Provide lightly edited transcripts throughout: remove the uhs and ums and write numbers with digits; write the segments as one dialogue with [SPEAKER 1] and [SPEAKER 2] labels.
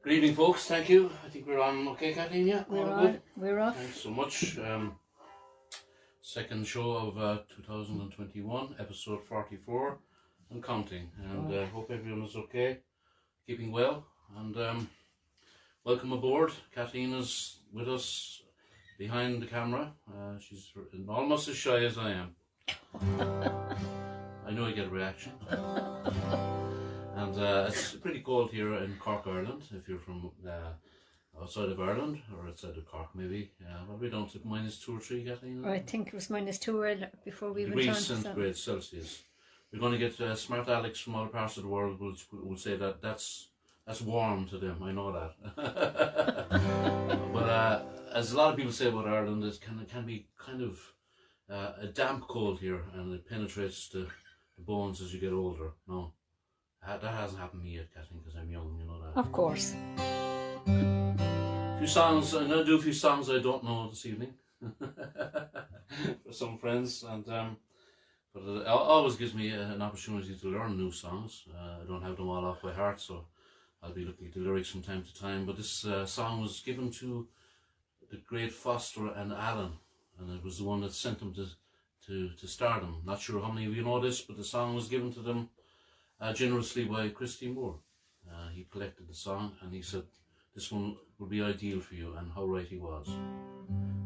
[SPEAKER 1] Good evening, folks. Thank you. I think we're on okay, Kathleen, yeah?
[SPEAKER 2] We're on. We're off.
[SPEAKER 1] Thanks so much. Second show of 2021, episode 44 and counting. And hope everyone is okay, keeping well. And welcome aboard. Kathleen is with us behind the camera. She's almost as shy as I am. I know I get a reaction. And it's pretty cold here in Cork, Ireland. If you're from outside of Ireland or outside of Cork, maybe. What we down to -2 or 3, Kathleen?
[SPEAKER 2] I think it was -2 before we went on.
[SPEAKER 1] Degrees centigrade Celsius. We're going to get smart Alex from other parts of the world will say that that's warm to them. I know that. But as a lot of people say about Ireland, it can be kind of a damp cold here, and it penetrates the bones as you get older. No. That hasn't happened to me yet, Kathleen, because I'm young, you know that.
[SPEAKER 2] Of course.
[SPEAKER 1] A few songs, I'm going to do a few songs I don't know this evening for some friends, and but it always gives me an opportunity to learn new songs. I don't have them all off by heart, so I'll be looking at the lyrics from time to time. But this song was given to the great Foster and Alan, and it was the one that sent them to stardom. Not sure how many of you know this, but the song was given to them generously by Christy Moore. He collected the song and he said this one would be ideal for you, and how right he was.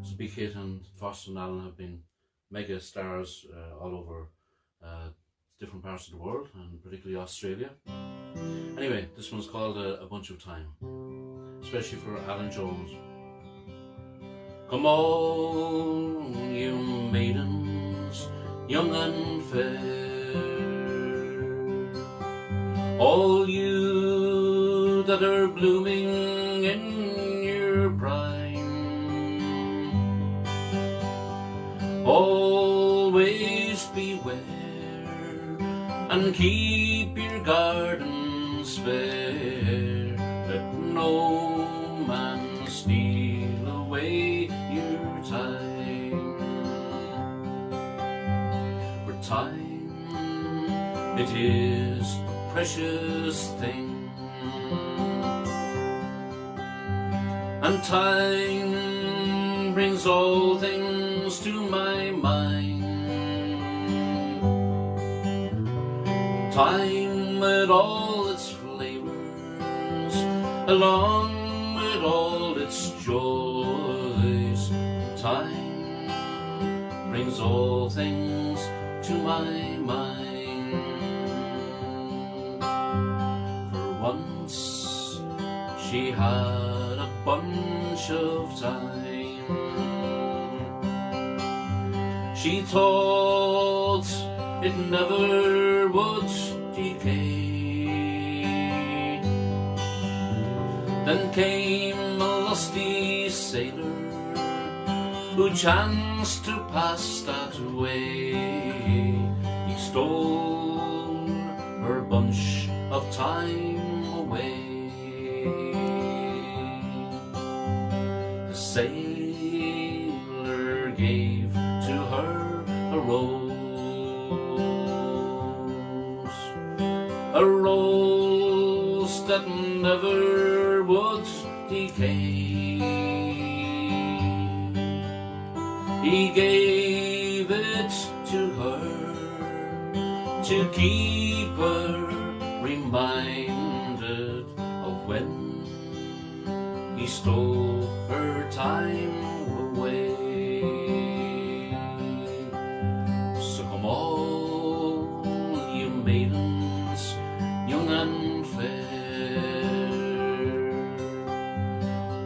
[SPEAKER 1] It's a big hit, and Foster and Allen have been mega stars all over different parts of the world, and particularly Australia. Anyway, this one's called A Bunch of Thyme, especially for Alan Jones. Come on, you maidens, young and fair, all you that are blooming in your prime, always beware and keep your gardens fair. Let no man steal away your time, for time, it is precious thing, and time brings all things to my mind. Time with all its flavors, along with all its joys. Time brings all things to my mind. For once she had a bunch of thyme. She thought it never would decay. Then came a lusty sailor who chanced to pass that way. He stole her bunch of thyme away. The sailor gave to her a rose that never would decay. He gave it to her to keep her reminded of when he stole her time away. So come all you maidens young and fair,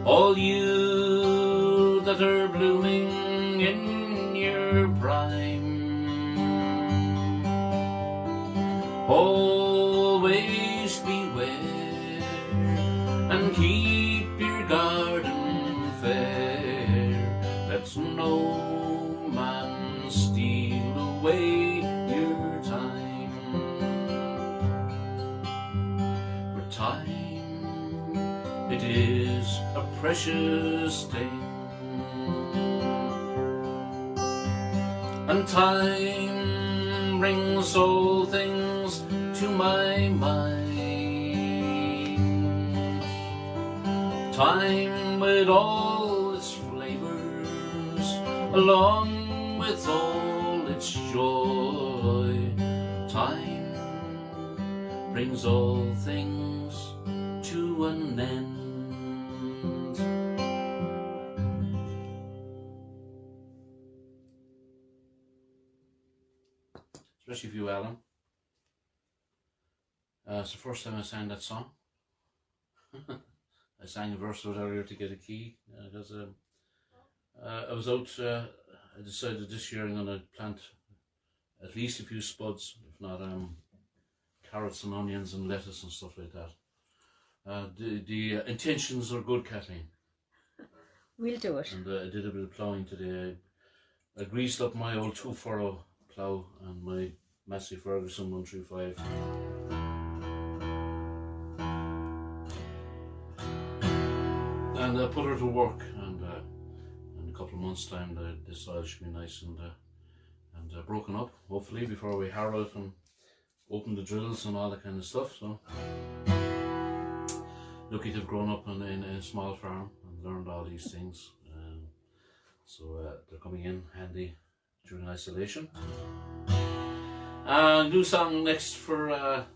[SPEAKER 1] all you that are blooming in your prime, always beware and keep your garden fair. Let no man steal away your time, for time, it is a precious thing. And time brings all things to my mind. Time with all its flavors, along with all its joy. Time brings all things to an end. Especially for you, Alan. It's the first time I sang that song. I sang a verse of it earlier to get a key because I was out. I decided this year I'm going to plant at least a few spuds, if not carrots and onions and lettuce and stuff like that. The intentions are good, Kathleen.
[SPEAKER 2] We'll do it.
[SPEAKER 1] And I did a bit of ploughing today. I greased up my old 2-furrow plough and my Massey Ferguson 135. And I put her to work, and in a couple of months' time the soil should be nice and broken up, hopefully, before we harrow it and open the drills and all that kind of stuff. So lucky to have grown up in a small farm and learned all these things. So they're coming in handy during isolation. New song next for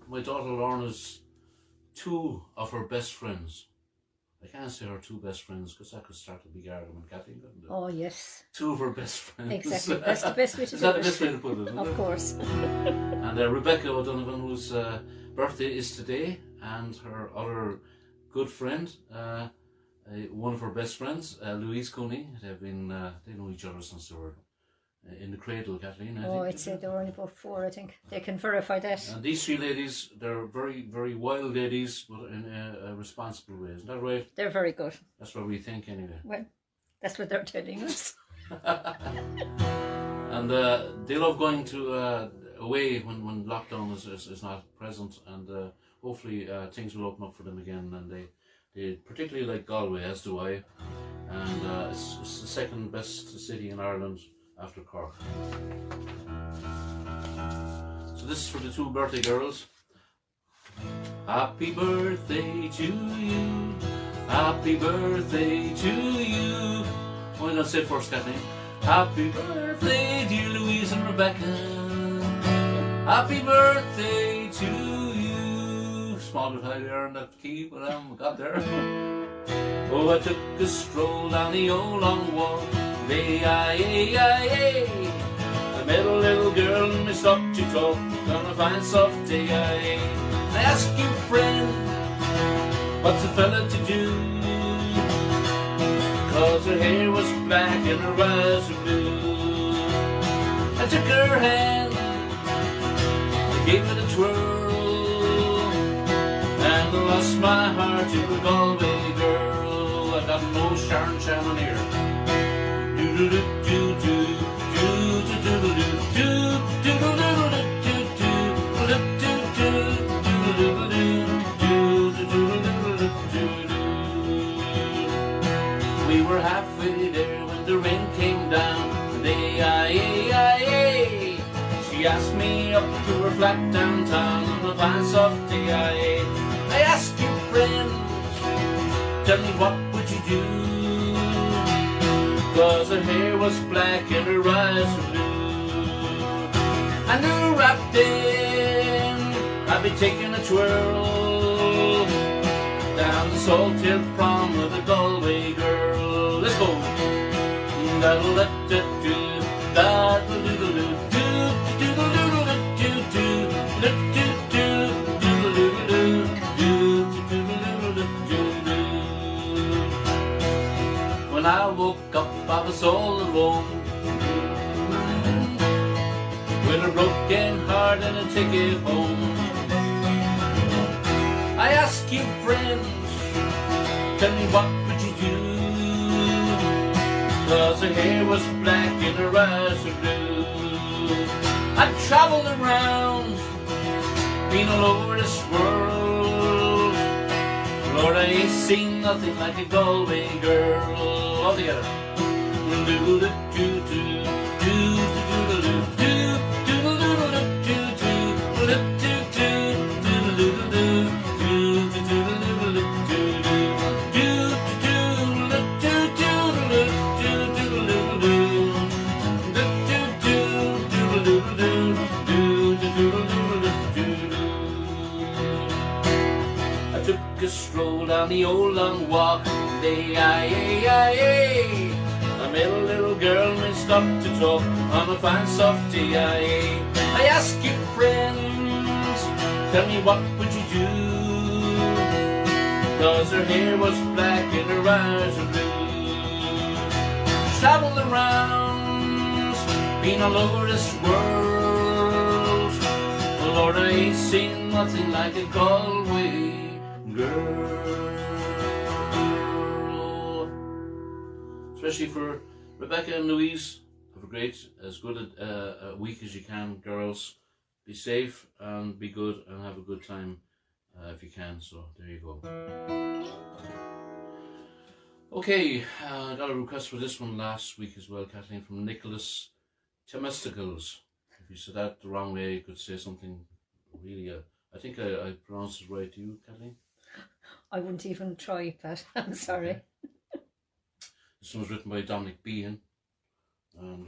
[SPEAKER 1] my daughter Lorna's two of her best friends. I can't say her two best friends because that could start a big argument, Kathleen, couldn't it?
[SPEAKER 2] Oh, yes.
[SPEAKER 1] Two of her best friends.
[SPEAKER 2] Exactly. That's the best way to do it.
[SPEAKER 1] Is that the best way to put it?
[SPEAKER 2] Of course.
[SPEAKER 1] And Rebecca O'Donovan, whose birthday is today, and her other good friend, one of her best friends, Louise Cooney. They know each other since they were in the cradle, Kathleen.
[SPEAKER 2] I'd say they were only about 4, I think. They can verify that.
[SPEAKER 1] And these three ladies, they're very, very wild ladies, but in a responsible way. Isn't that right?
[SPEAKER 2] They're very good.
[SPEAKER 1] That's what we think, anyway.
[SPEAKER 2] Well, that's what they're telling us.
[SPEAKER 1] And they love going to away when lockdown is not present, and hopefully things will open up for them again. And they particularly like Galway, as do I. And it's the second best city in Ireland after Cork. So this is for the two birthday girls. Happy birthday to you. Happy birthday to you. Why not say it first, Kathleen? Happy birthday, dear Louise and Rebecca. Happy birthday to you. Small bit high there on that key, but I got there. Oh, I took a stroll down the old long walk. I met a little girl and we stopped to talk on a fine soft day. I asked you, friend, what's a fella to do? Cause her hair was black and her eyes were blue. I took her hand, I gave it a twirl, and I lost my heart to a Galway girl. I got no Sharon Shannon here. We were halfway there when the rain came down. She asked me up to her flat downtown on a fine soft day. I asked you, friend, tell me what would you do? Cause her hair was black and her eyes were blue. I knew right then I'd be taking a twirl down the Salt Hill prom with a Galway girl. Let's go. When I woke up, I was all alone, with a broken heart and a ticket home. I ask you, friends, tell me what would you do? Cause her hair was black and her eyes were blue. I traveled around, been all over this world. Lord, I ain't seen nothing like a Galway girl. All together. I took a stroll down the old long walk. I met a little girl and we stopped to talk on a fine soft day. I asked you, friends, tell me what would you do? Cause her hair was black and her eyes were blue. Traveled around, been all over this world. Lord, I ain't seen nothing like a Galway girl. Especially for Rebecca and Louise. Have a great, as good a week as you can, girls. Be safe and be good and have a good time if you can. So there you go. Okay, I got a request for this one last week as well, Kathleen, from Nicholas Temesticles. If you said that the wrong way, you could say something really. I think I pronounced it right. Do you, Kathleen?
[SPEAKER 2] I wouldn't even try that. I'm sorry.
[SPEAKER 1] Okay. This one was written by Dominic Behan, and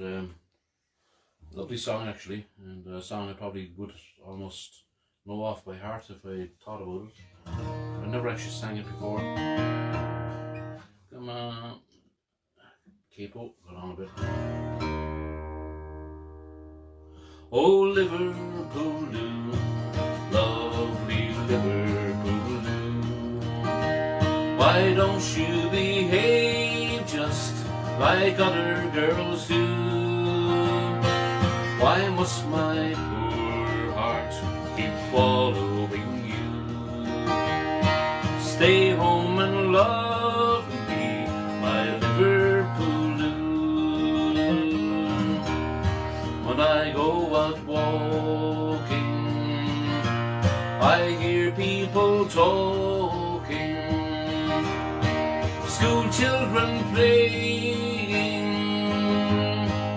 [SPEAKER 1] lovely song actually, and a song I probably would almost know off by heart if I thought about it. I never actually sang it before. Come on, capo, got on a bit. Oh, Liverpool Lou, lovely Liverpool Lou, why don't you behave just like other girls do? Why must my poor heart keep following you? Stay home and love me, my Liverpool Lou. When I go out walking, I hear people talking, school children playing.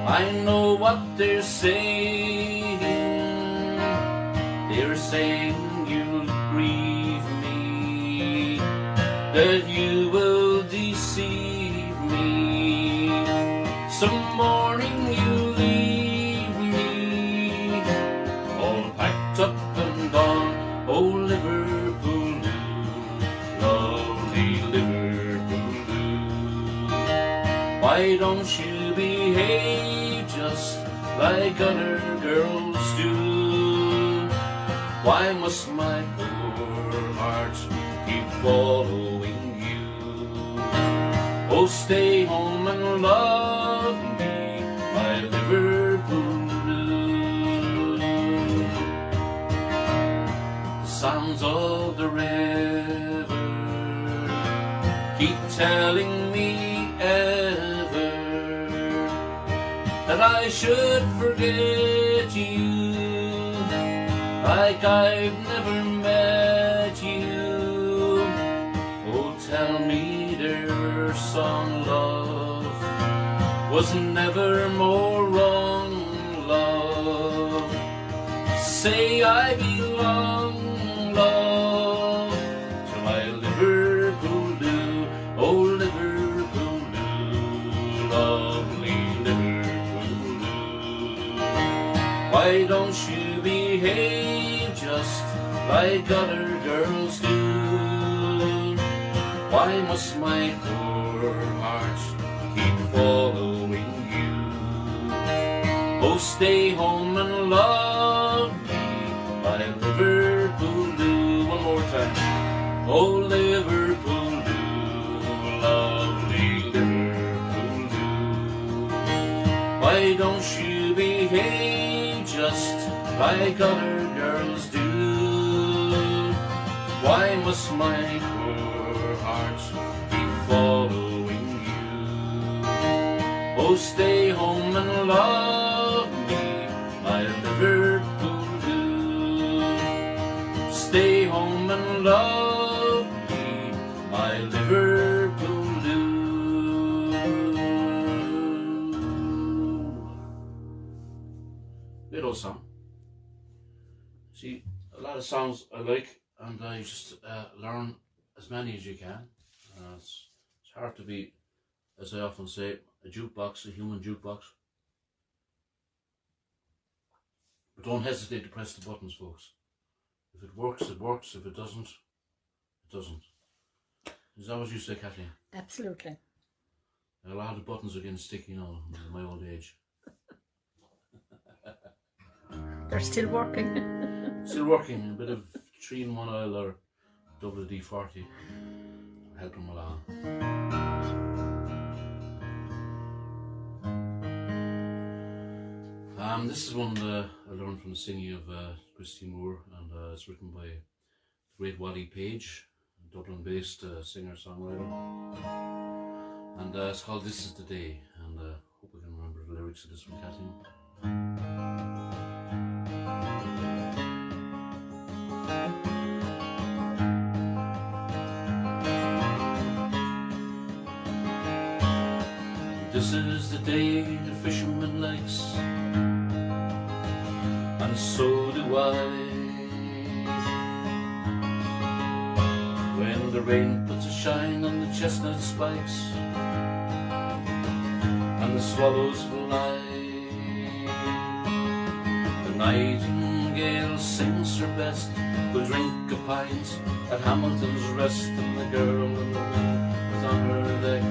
[SPEAKER 1] I know what they're saying. They're saying you'll grieve me, that you will deceive me. Some more like other girls do. Why must my poor heart keep following you? Oh, stay home and love me, my Liverpool Lou. The sounds of the river keep telling me ever that I should forget you, like I've never met you. Oh, tell me their song, love, was never more wrong, love. Say I belong, love, to my Liverpool Lou. Oh, Liverpool Lou, lovely Liverpool Lou. Why don't you behave just like other girls do? Why must my poor heart keep following you? Oh, stay home and love me, my Liverpool Lou. One more time. Oh, Liverpool Lou, lovely Liverpool Lou. Why don't you behave just like other girls do? Why must my poor heart keep following you? Oh, stay home and love me, my Liverpool Lou. Stay home and love me, my Liverpool Lou. Great old song. See, a lot of songs I like, and I just learn as many as you can. It's hard to be, as I often say, a jukebox, a human jukebox. But don't hesitate to press the buttons, folks. If it works, it works. If it doesn't, it doesn't. Is that what you say, Kathleen?
[SPEAKER 2] Absolutely.
[SPEAKER 1] A lot of the buttons are getting sticky now in my old age.
[SPEAKER 2] They're still working.
[SPEAKER 1] Still working. A bit of 3-in-1 oil or WD-40 help them along. This is one that I learned from the singing of Christy Moore, and it's written by the great Wally Page, a Dublin-based singer-songwriter, and it's called "This Is the Day," and I hope I can remember the lyrics of this one, Kathleen. This is the day the fisherman likes, and so do I. When the rain puts a shine on the chestnut spikes, and the swallows fly, the nightingale sings her best. We'll drink a pint at Hamilton's Rest, and the girl in the wind is on her deck.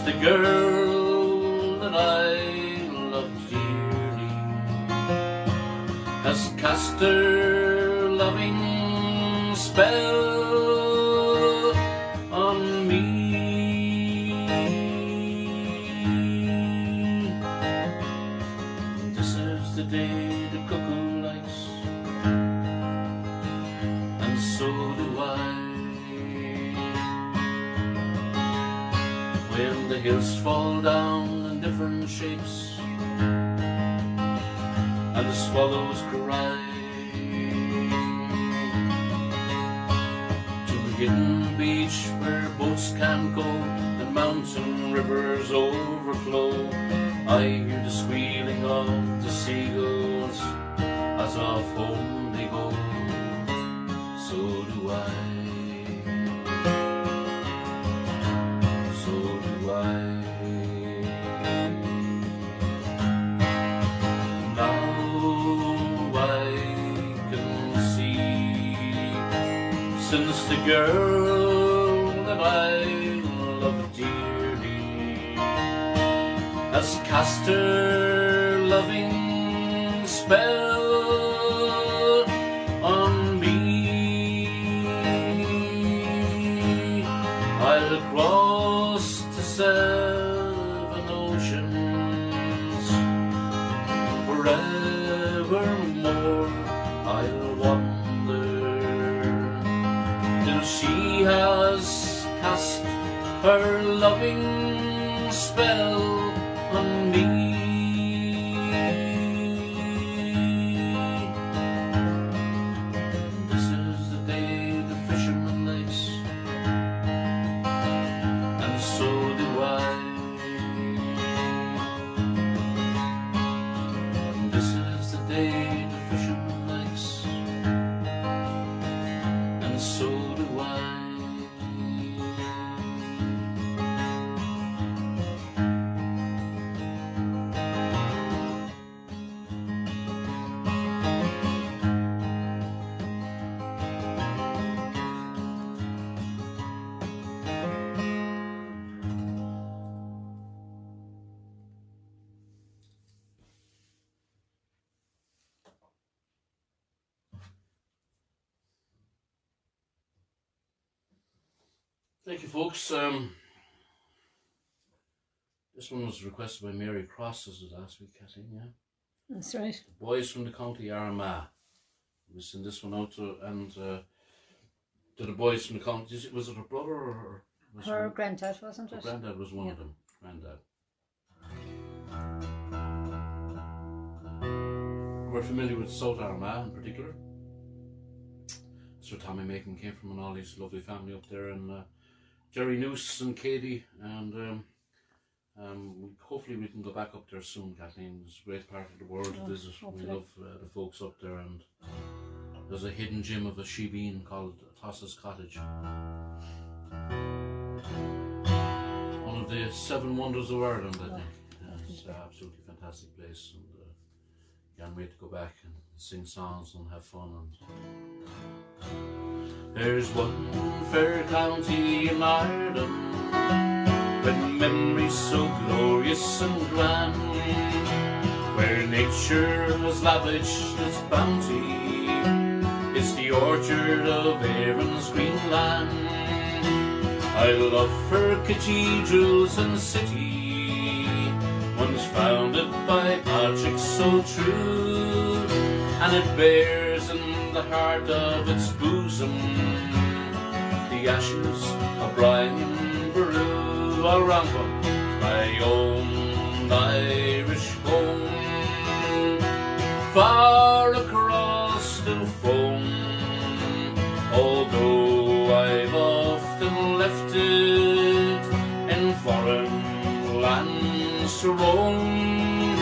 [SPEAKER 1] The girl that I love dearly has cast her loving spell on me. This is the day the cuckoo likes, and so do I. When the hills fall down in different shapes, and the swallows cry, to the hidden beach where boats can't go and mountain rivers overflow, I hear the squealing of the seagulls as off home they go. So do I. So do I. girl that I love dearly has cast her loving spell on me. I'll cross the 7 oceans, forevermore I'll wander till she has cast her loving spell on me. This is the day the fisherman lakes, and so do I. This is the day the fisherman likes, and so do I. Thank you, folks. This one was requested by Mary Cross, as it last week, Kathleen, yeah?
[SPEAKER 2] That's right.
[SPEAKER 1] The boys from the County Armagh. We send this one out to, and to the boys from the county. Was it her brother or was
[SPEAKER 2] Her granddad, wasn't
[SPEAKER 1] her
[SPEAKER 2] it?
[SPEAKER 1] granddad was one
[SPEAKER 2] Yeah.
[SPEAKER 1] of them. Granddad. We're familiar with South Armagh in particular. That's where Tommy Macon came from, and all his lovely family up there, and Jerry Noose and Katie, and hopefully we can go back up there soon, Kathleen. It's a great part of the world to visit.
[SPEAKER 2] hopefully.
[SPEAKER 1] We love the folks up there, and there's a hidden gem of a shebeen called Tossa's Cottage. One of the 7 wonders of Ireland, I think. It's an absolutely fantastic place, and can't wait to go back and sing songs and have fun. And there's one fair county in Ireland with memories so glorious and grand, where nature has lavished its bounty. It's the orchard of Erin's green land. I love her cathedrals and city, once founded by magic so true, and it bears in the heart of its bosom the ashes of Brian Boru. I'll ramble my own Irish home, far across the foam, although I've often left it in foreign lands to roam.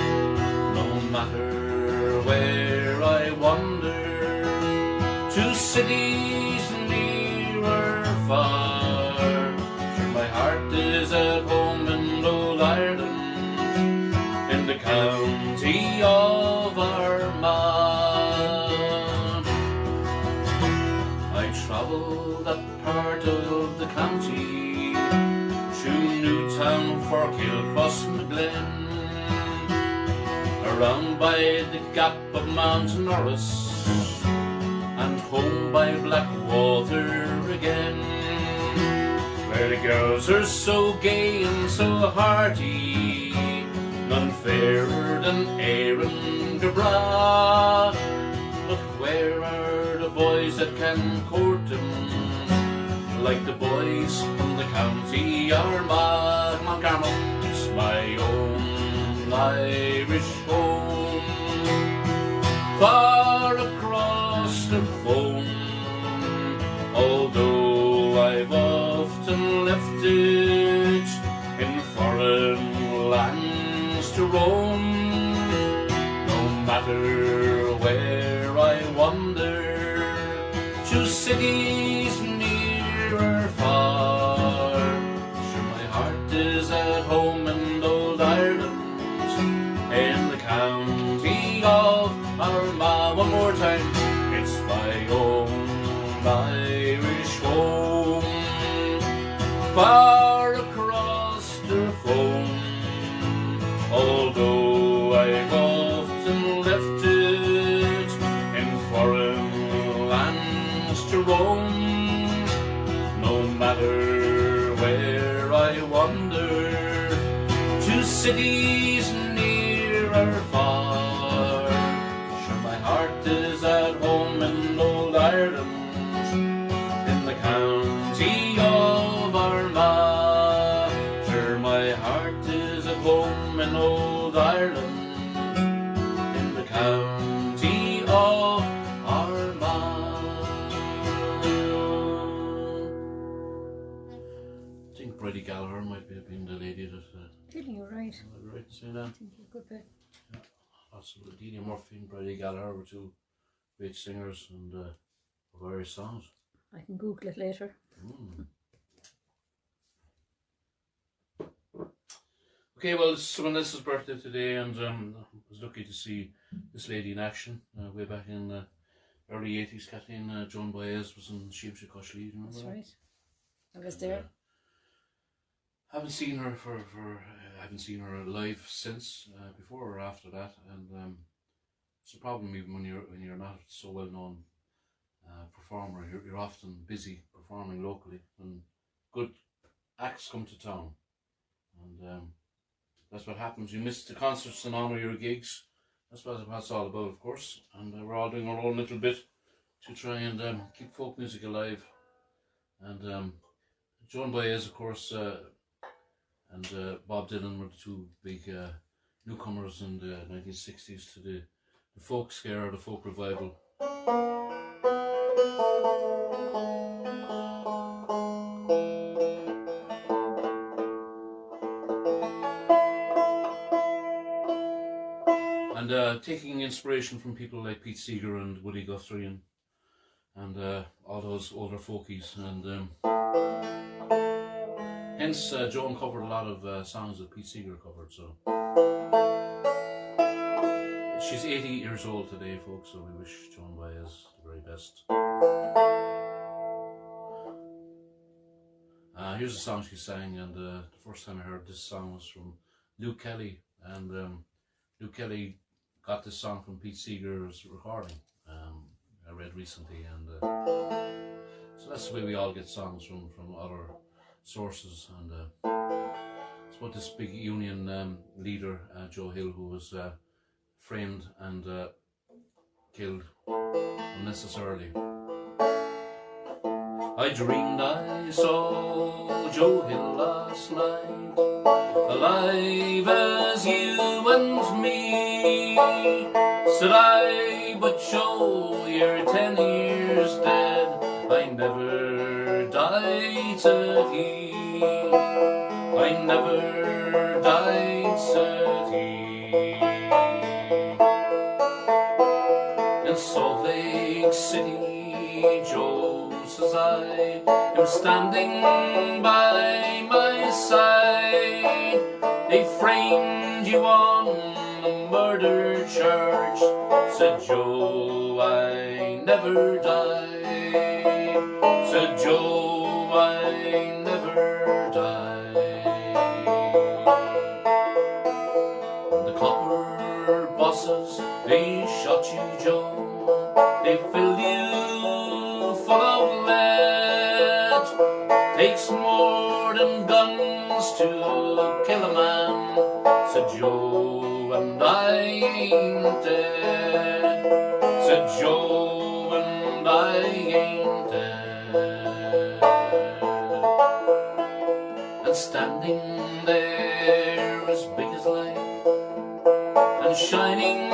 [SPEAKER 1] No matter where I wander, to cities near or far, sure my heart is at home in old Ireland, in the county of Armagh. I travel that part of the county, to Newtown, Forkhill, Cross McGlen, around by the gap of Mount Norris, and home by Blackwater again, where the girls are so gay and so hearty, none fairer than Erin Gabra. But where are the boys that can court them, like the boys from the County Armagh? Mount Carmel, it's my own Irish home, far across the foam, although I've often left it in foreign lands to roam. No matter where I wander, to cities near or far, sure my heart is at home in old Ireland, in the county of Armagh. One more time, it's my own Irish home. cities near or far. Sure, my heart is at home in old Ireland, in the county of Armagh. Sure, my heart is at home in old Ireland, in the county of Armagh. I think Brady Kelleher might have been the lady that.
[SPEAKER 2] I think you're right.
[SPEAKER 1] Right, say that.
[SPEAKER 2] I think you could be.
[SPEAKER 1] Yeah, absolutely. Deania Murphy and Brady Kelleher were two great singers and of Irish songs.
[SPEAKER 2] I can Google it later.
[SPEAKER 1] Okay, well, it's someone else's birthday today, and I was lucky to see this lady in action way back in the early 80s. Kathleen Joan Baez was in Sheepsha Coshley, you remember
[SPEAKER 2] That's
[SPEAKER 1] that?
[SPEAKER 2] right. I was there.
[SPEAKER 1] Haven't seen her I haven't seen her live since, before or after that, and it's a problem even when you're not so well known performer. You're often busy performing locally, and good acts come to town, and that's what happens. You miss the concerts and honour your gigs. That's what it's all about, of course, and we're all doing our own little bit to try and keep folk music alive. And Joan Baez, of course, and Bob Dylan were the two big newcomers in the 1960s to the folk scare or the folk revival. And taking inspiration from people like Pete Seeger and Woody Guthrie and all those older folkies, and hence Joan covered a lot of songs that Pete Seeger covered. So she's 80 years old today, folks, so we wish Joan Baez the very best. Here's a song she sang, and the first time I heard this song was from Lou Kelly, and Lou Kelly got this song from Pete Seeger's recording, I read recently, and so that's the way we all get songs from other sources. And it's about this big union leader, Joe Hill, who was framed and killed unnecessarily. I dreamed I saw Joe Hill last night, alive as you and me. Said I, but Joe, you're 10 years dead. I never died, said he. I never died, said he. In Salt Lake City, Joe, says I, am standing by my side. They framed you on a murder charge, said Joe, I never died. Said Joe, I never died. And the copper bosses, they shot you, Joe. They filled you full of lead. Takes more than guns to kill a man, said Joe, and I ain't dead. Said Joe, and I ain't dead. And standing there as big as life, and shining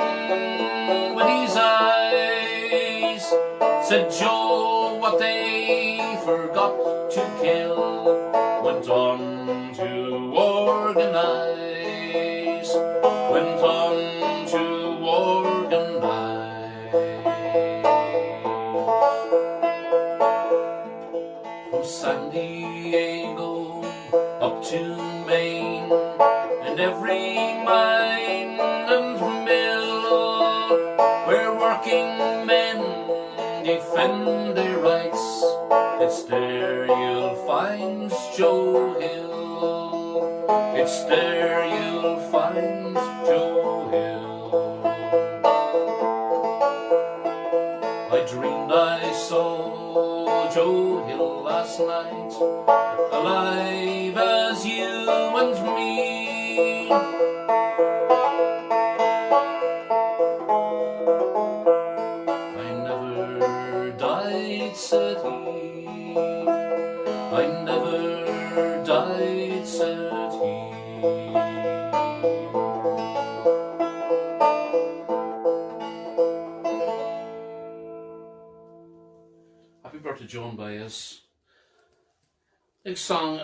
[SPEAKER 1] with his eyes, said Joe, what they forgot to kill went on to organize. Went on to organize. From San Diego up to Maine, and every mine and mill, where working men defend their rights, it's there you'll find Joe Hill. It's there you'll find Joe Hill. I dreamed I saw Joe Hill last night, alive as you and me. I never died, said he. I never died, said he. Happy Birthday Joan by us. Next song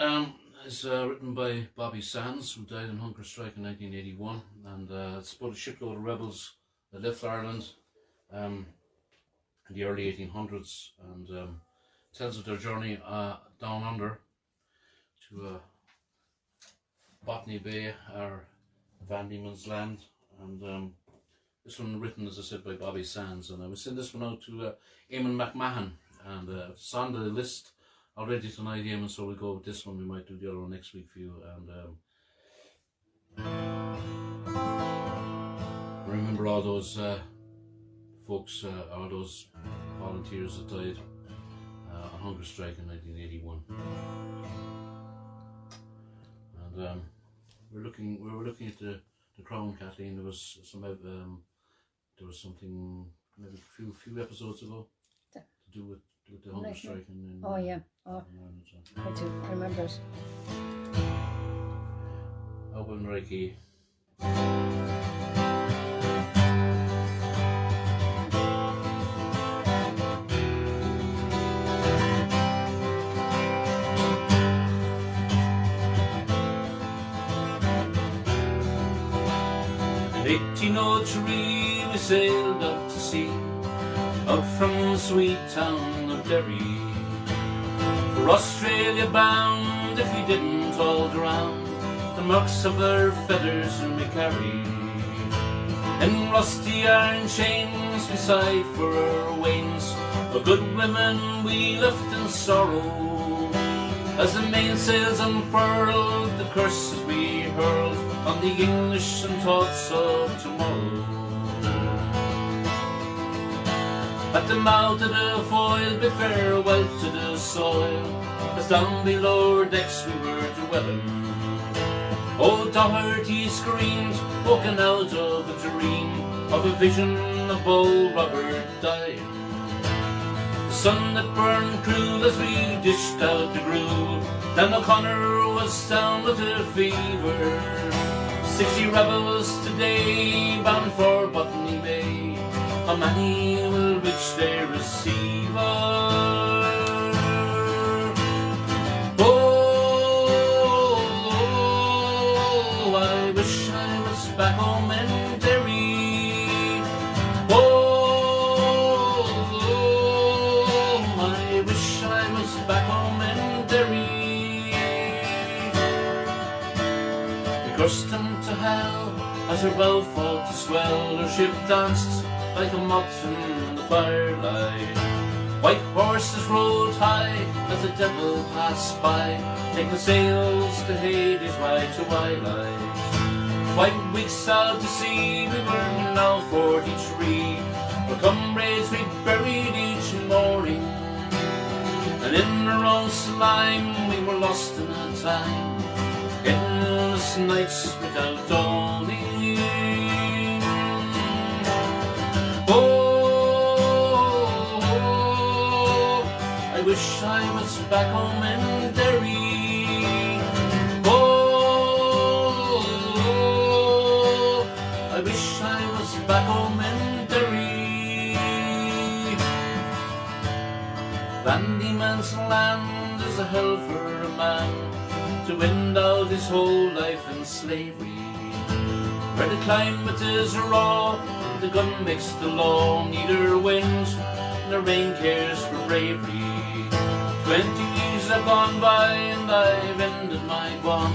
[SPEAKER 1] is written by Bobby Sands, who died in hunger strike in 1981, and it's about a shipload of rebels that left Ireland in the early 1800s, and tells of their journey down under to Botany Bay, or Van Diemen's Land, and this one written, as I said, by Bobby Sands, and I will send this one out to Eamon McMahon, and it's on the list already tonight, Eamon, so we'll go with this one. We might do the other one next week for you, and remember all those folks, all those volunteers that died on hunger strike in 1981. And we were looking at the Crown, Kathleen. There was some there was something maybe a few episodes ago to do with the hunger strike in
[SPEAKER 2] Oh yeah, oh, I do, I remember it.
[SPEAKER 1] Owen Reiki. In 1803 we sailed out to sea, out from the sweet town of Derry, for Australia bound. If we didn't all drown, the marks of our feathers we carry. In rusty iron chains we sighed for our wains, the good women we left in sorrow. As the mainsails unfurled, the curses we hurled on the English and thoughts of tomorrow. At the mouth of the foil bid farewell to the soil, as down below our decks we were dwelling. Old Doherty screamed, woken out of a dream, of a vision of bold Robert dying. The sun that burned cruel as we dished out the gruel, Dan O'Connor was down with a fever. 60 rebels today bound for Botany Bay, how many will reach their receiver? Oh, I wish I was back home in Derry. Oh, I wish I was back home in Derry. We cursed them to hell as her bow fought to swell, her ship danced like a moth in the firelight. White horses rode high as the devil passed by, taking sails to Hades' white twilight. 5 weeks out to sea we were now 43, our comrades we buried each morning, and in our own slime we were lost in a time, endless nights without dawning. I wish I was back home in Derry. Oh, I wish I was back home in Derry. Van Diemen's Land is a hell for a man to end out his whole life in slavery, where the climate is raw, the gun makes the law, neither wind nor rain cares for bravery. 20 years have gone by and I've ended my bond.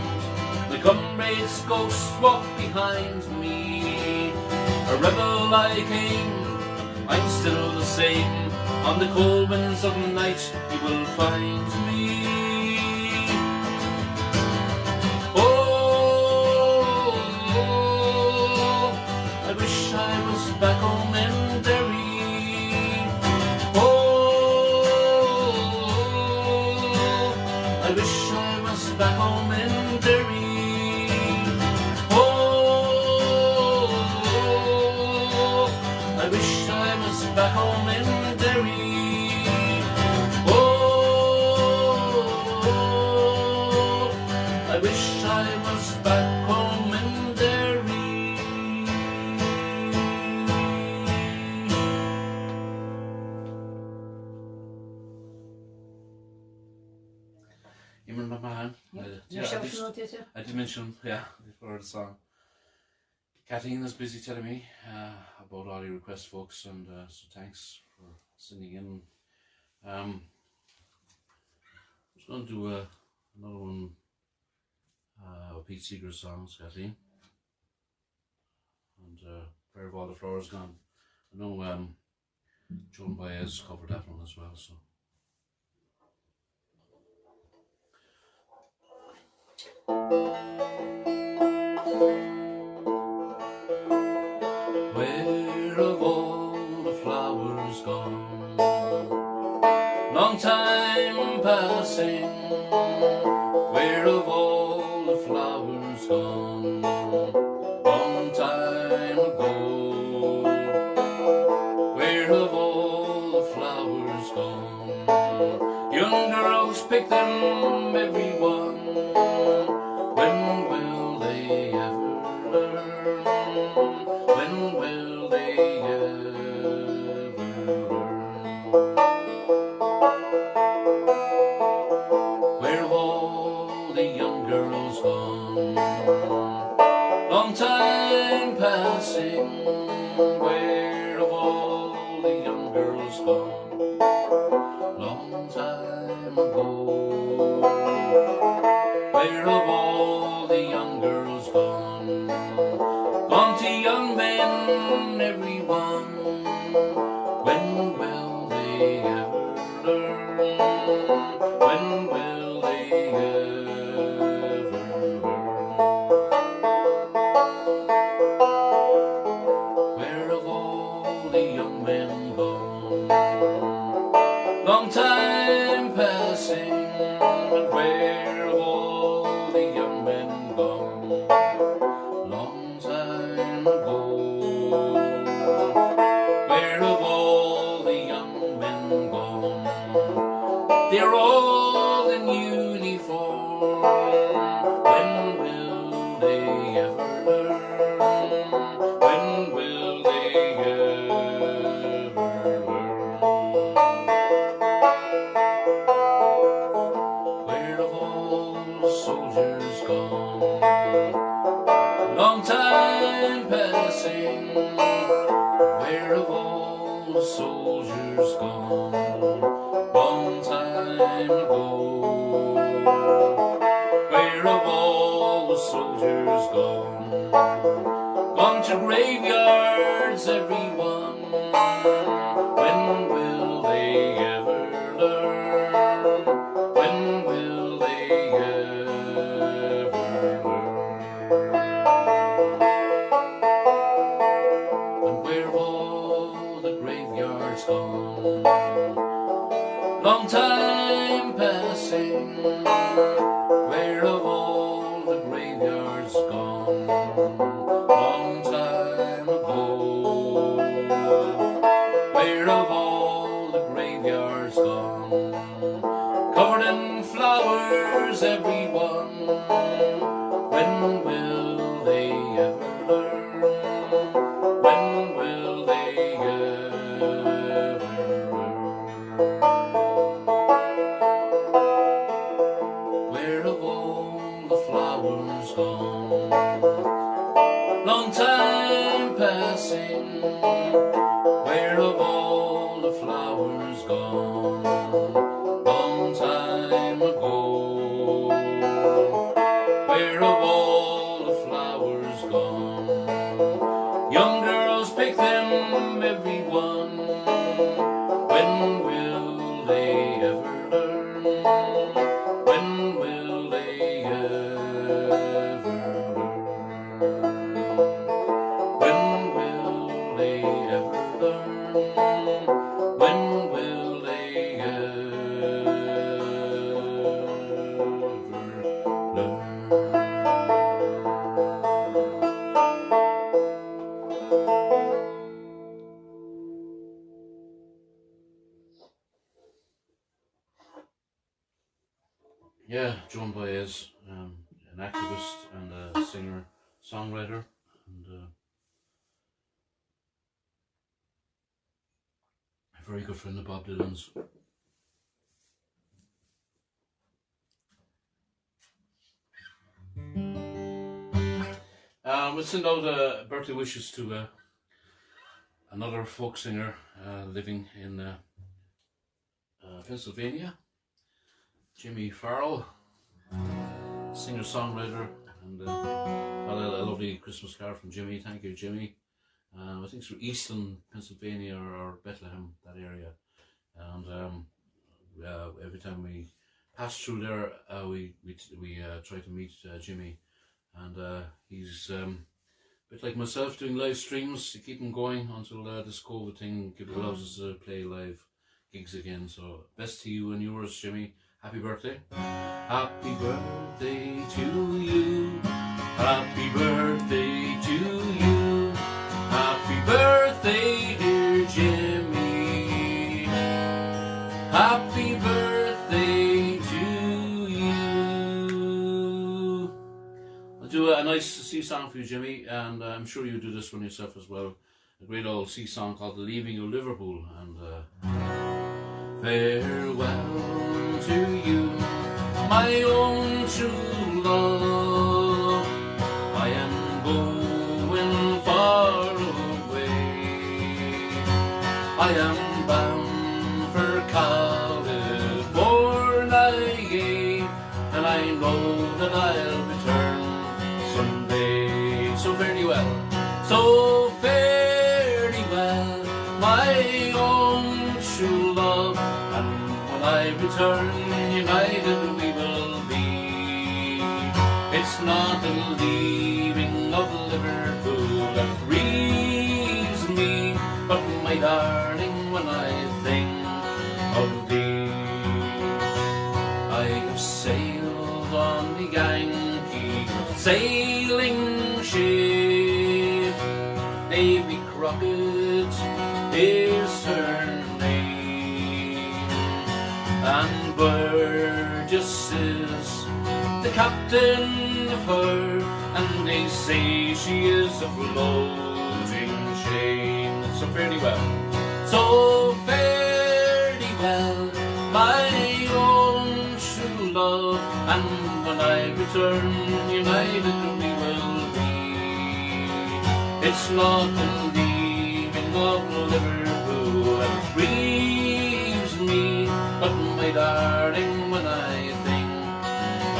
[SPEAKER 1] My comrade's ghost walk behind me. A rebel I came, I'm still the same. On the cold winds of night you will find me. Oh, I wish I was back home in Derry. I wish I was back home in Derry. Oh, mention, yeah, before the song, Kathleen is busy telling me about all your requests, folks, and so thanks for sending in. I'm just going to do another one of Pete Seeger's songs, Kathleen, and Prayer of All the Flowers Gone. I know Joan Baez covered that one as well, so. Where have all the flowers gone? Long time passing. Where have all the flowers gone? Long time ago. Where have all the flowers gone? Young girls pick them, everyone. When will they ever learn? When will they ever learn? Where have all the young girls gone? Long time passing. Where have all the young girls gone? Long time ago. Where have all the young girls gone? Gone to young men, everyone. When will they ever learn? When will they ever learn? Where have all the young men gone? Long time passing. And where have all the young men gone? Long time ago. Where have all the young men gone? They're all in uniform. When will they ever learn? When will they ever learn? Where have all the soldiers gone? Long time passing. Where have all the soldiers gone? Long time ago. Where have all the soldiers gone? Gone to graveyards, everyone. When will they ever learn? When will they ever learn? And where have all the graveyards gone? Long time passing. Where have all the graveyards gone? Long time ago. Where have all the graveyards gone? Covered in flowers, everyone. When will they ever learn? When will they ever learn? Where have all the flowers gone? Long time passing. Where have all the flowers gone? Long time ago. Where have all the flowers gone? Young girls pick them, everyone. When will they ever learn? When will they ever learn? When will they ever learn? When will they ever learn? Yeah, Joan Baez, an activist and a singer, songwriter, and a very good friend of Bob Dylan's. We'll send out birthday wishes to another folk singer living in Pennsylvania, Jimmy Farrell, singer-songwriter, and got a lovely Christmas card from Jimmy. Thank you, Jimmy. I think it's from Easton, Pennsylvania, or Bethlehem, that area. And every time we pass through there, we try to meet Jimmy. And he's a bit like myself, doing live streams to keep him going until this COVID thing allows us to play live gigs again. So best to you and yours, Jimmy. Happy birthday. Happy birthday to you. Happy birthday to you. Happy birthday, dear Jimmy. Happy birthday to you. I'll do a nice sea song for you, Jimmy, and I'm sure you do this one yourself as well. A great old sea song called Leaving Of Liverpool. And farewell to you, my own true love. I am going far away. I am bound for California, and I know that I'll return someday. So fare well, so fare well, my own true love. And when I return, united we will be. It's not the leaving of Liverpool that grieves me, but my darling, when I think of thee. I have sailed on the Yankee sailing ship. Davy Crockett is her name, and Burgess is the captain of her, and they say she is a floating shame. So fairly well, so fairly well, my own true love. And when I return, united we will be. It's not the leaving of Liverpool that grieves me, but my darling, when I think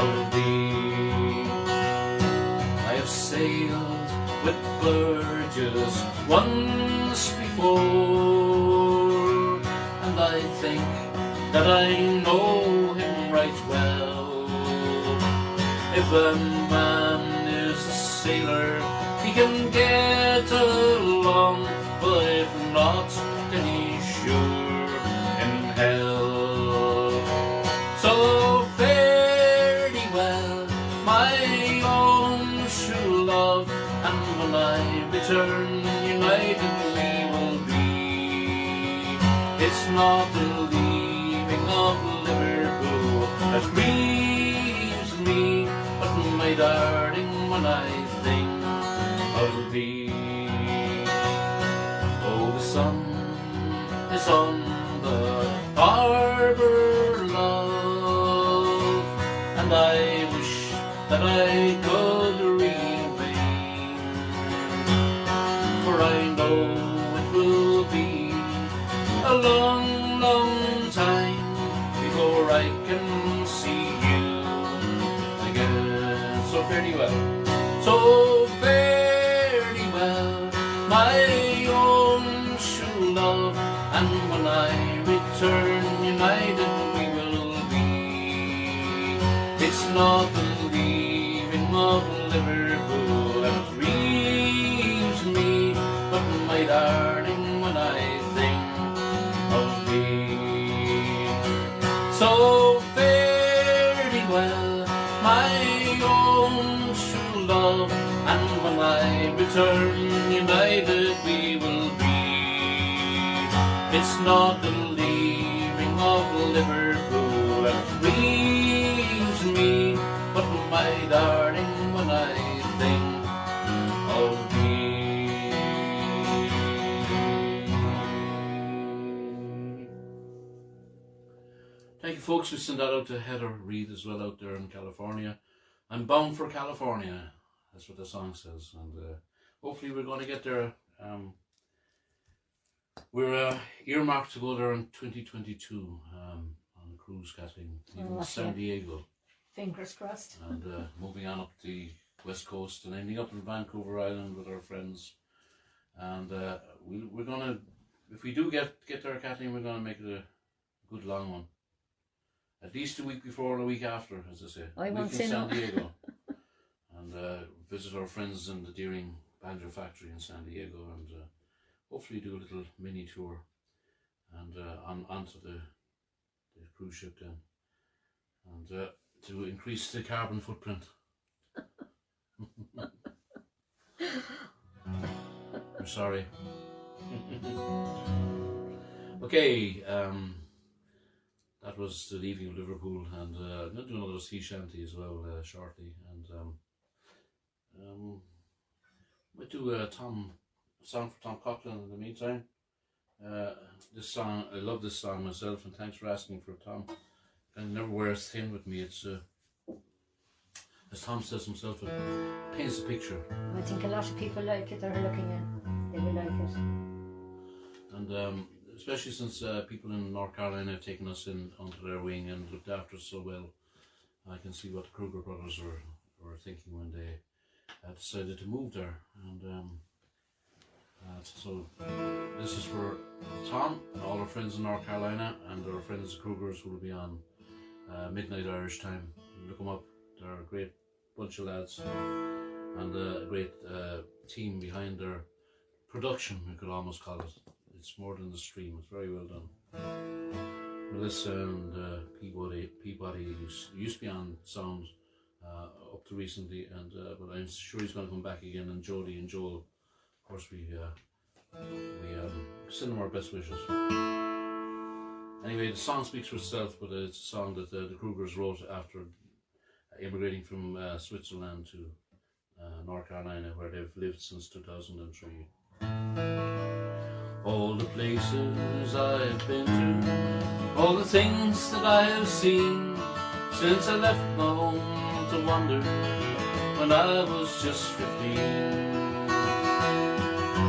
[SPEAKER 1] of thee. I have sailed with Burgess once before, and I think that I know him right well. If a man is a sailor, he can get along, but if not, then he's sure in hell. So fare thee well, my own true love, and when I return, united we will be. It's not the leaving of Liverpool that grieves me, but my darling, when I think of thee. Oh, the sun is on the harbour, love, and I wish that I could remain, for I know it will be a long, long time before I can see you again. So fare thee well, so fare thee well, my own true love, and when I return, united we will be. It's not the leaving of Liverpool that grieves me, but my darling, when I think of thee. So fare thee well, my own true love, and when I return, united we will be. It's not the leaving of Liverpool that grieves me, but my darling, when I think of thee. Thank you, folks. We send that out to Heather Reed as well out there in California. I'm bound for California. That's what the song says, and hopefully we're going to get there. We're earmarked to go there in 2022 on a cruise, Kathleen, leaving San Diego.
[SPEAKER 2] Fingers crossed.
[SPEAKER 1] And moving on up the west coast and ending up in Vancouver Island with our friends. And we're going to, if we do get there, Kathleen, we're going to make it a good long one. At least a week before and a week after, as I say.
[SPEAKER 2] I won't say
[SPEAKER 1] San
[SPEAKER 2] no.
[SPEAKER 1] Diego. And visit our friends in the Deering Banjo Factory in San Diego, and hopefully do a little mini tour and onto the cruise ship then, and to increase the carbon footprint. I'm sorry. Okay, that was the Leaving of Liverpool, and I'm going to do another sea shanty as well shortly, and might do a song for Tom Coughlin in the meantime. This song, I love this song myself, and thanks for asking for it, Tom. And never wears thin with me. It's as Tom says himself, it paints a picture.
[SPEAKER 2] I think a lot of people like it, they're looking in. They will like it.
[SPEAKER 1] And especially since people in North Carolina have taken us in under their wing and looked after us so well, I can see what the Kruger brothers were thinking when they decided to move there. And so this is for Tom and all our friends in North Carolina, and our friends the Krugers will be on midnight Irish time. Look them up. They're a great bunch of lads, and a great team behind their production, we could almost call it. It's more than the stream. It's very well done. Melissa and Peabody used to be on sound up to recently, and but I'm sure he's going to come back again. And Jody and Joel, of course, we send them our best wishes. Anyway, the song speaks for itself, but it's a song that the Krugers wrote after immigrating from Switzerland to North Carolina, where they've lived since 2003. All the places I've been to, all the things that I have seen, since I left my home to wander when I was just 15.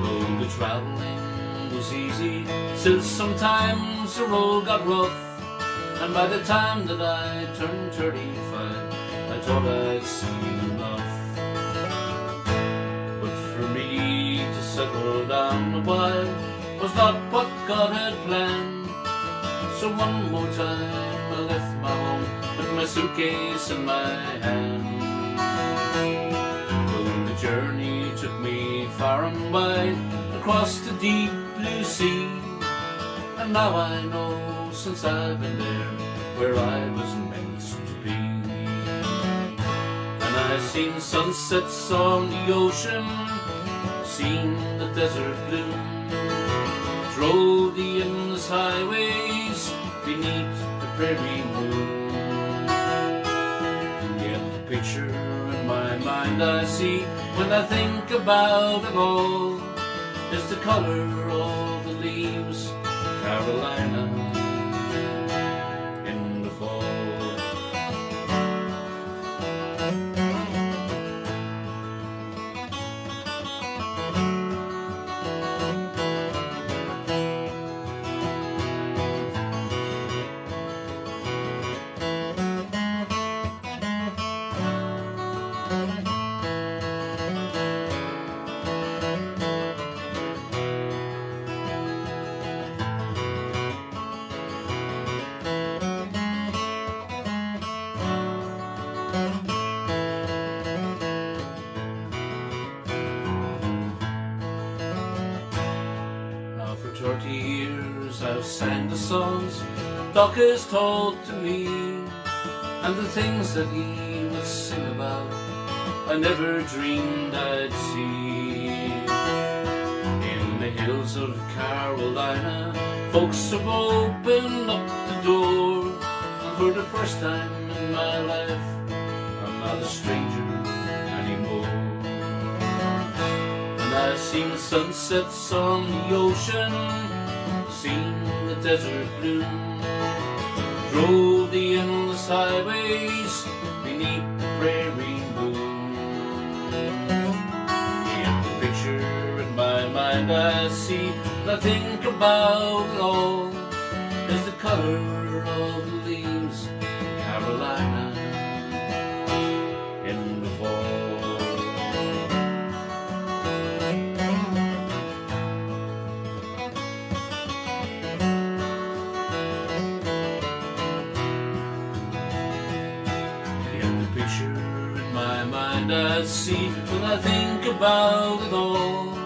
[SPEAKER 1] Though the travelling was easy, still sometimes the road got rough, and by the time that I turned 35, I thought I'd seen enough. But for me to settle down a while was not what God had planned. So one more time I left my home with my suitcase in my hand. Well, the journey took me far and wide across the deep blue sea, and now I know, since I've been there, where I was meant to be. And I've seen sunsets on the ocean, seen the desert bloom, drove the endless highways beneath the prairie moon. Yet the picture in my mind I see when I think about it all is the color of the leaves, Carolina, in the fall. For 30 years I've sang the songs Doc has told to me, and the things that he would sing about I never dreamed I'd see. In the hills of Carolina, folks have opened up the door, and for the first time in my life I'm not a stranger anymore. And I've seen sunsets on the ocean, seen the desert bloom, drove the endless highways beneath the prairie moon. mind I see, and I think about it all, is the colour of the leaves in Carolina in the fall. And the picture in my mind I see, when I think about it all,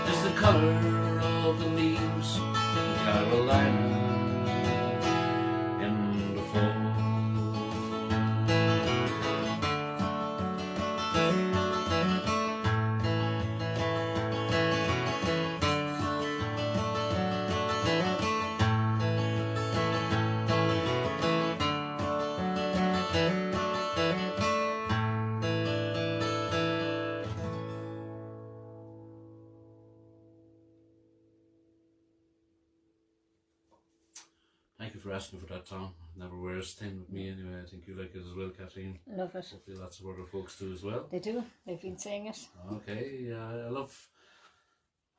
[SPEAKER 1] is the colour of the leaves in Carolina in the fall. Thank you for asking for that, Tom. Never wears thin with me anyway. I think you like it as well, Kathleen.
[SPEAKER 2] Love it.
[SPEAKER 1] Hopefully lots of other folks do as well.
[SPEAKER 2] They do. They've been saying it.
[SPEAKER 1] Okay, I love,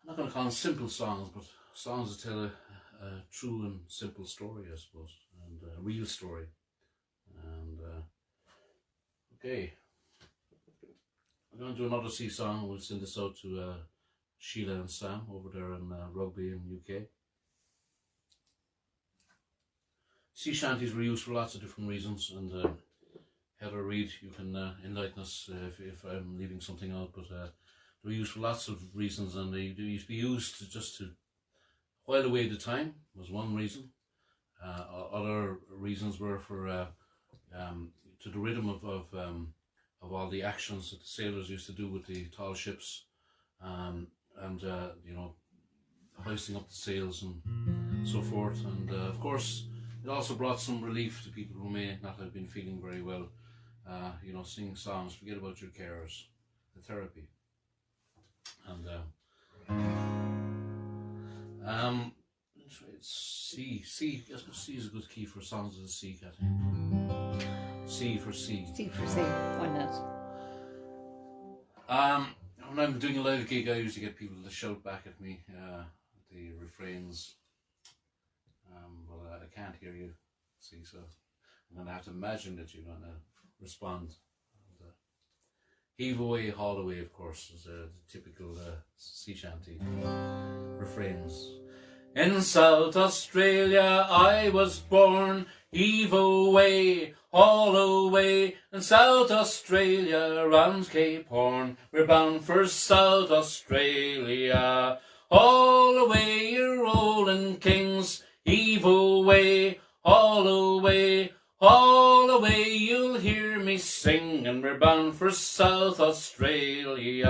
[SPEAKER 1] I'm not going to call them simple songs, but songs that tell a true and simple story, I suppose, and a real story. And, okay, I'm going to do another sea song. We'll send this out to Sheila and Sam over there in Rugby in UK. Sea shanties were used for lots of different reasons, and Heather Reid, you can enlighten us if I'm leaving something out, but they were used for lots of reasons, and they used to be used just to while away the time, was one reason. Other reasons were for to the rhythm of all the actions that the sailors used to do with the tall ships, and you know, hoisting up the sails and so forth, and of course it also brought some relief to people who may not have been feeling very well. You know, sing songs, forget about your cares, the therapy. And C. I suppose C is a good key for songs of the sea, Kathy. C for C.
[SPEAKER 2] C for C. Why not?
[SPEAKER 1] When I'm doing a live gig, I usually get people to shout back at me the refrains. But I can't hear you, see, so I'm going to have to imagine that you're going to respond. And, heave away, haul away, of course, is the typical sea shanty refrains. In South Australia I was born, heave away, haul away. In South Australia round Cape Horn, we're bound for South Australia. Haul away, you rolling kings, heave away, haul away, haul away, you'll hear me sing, and we're bound for South Australia.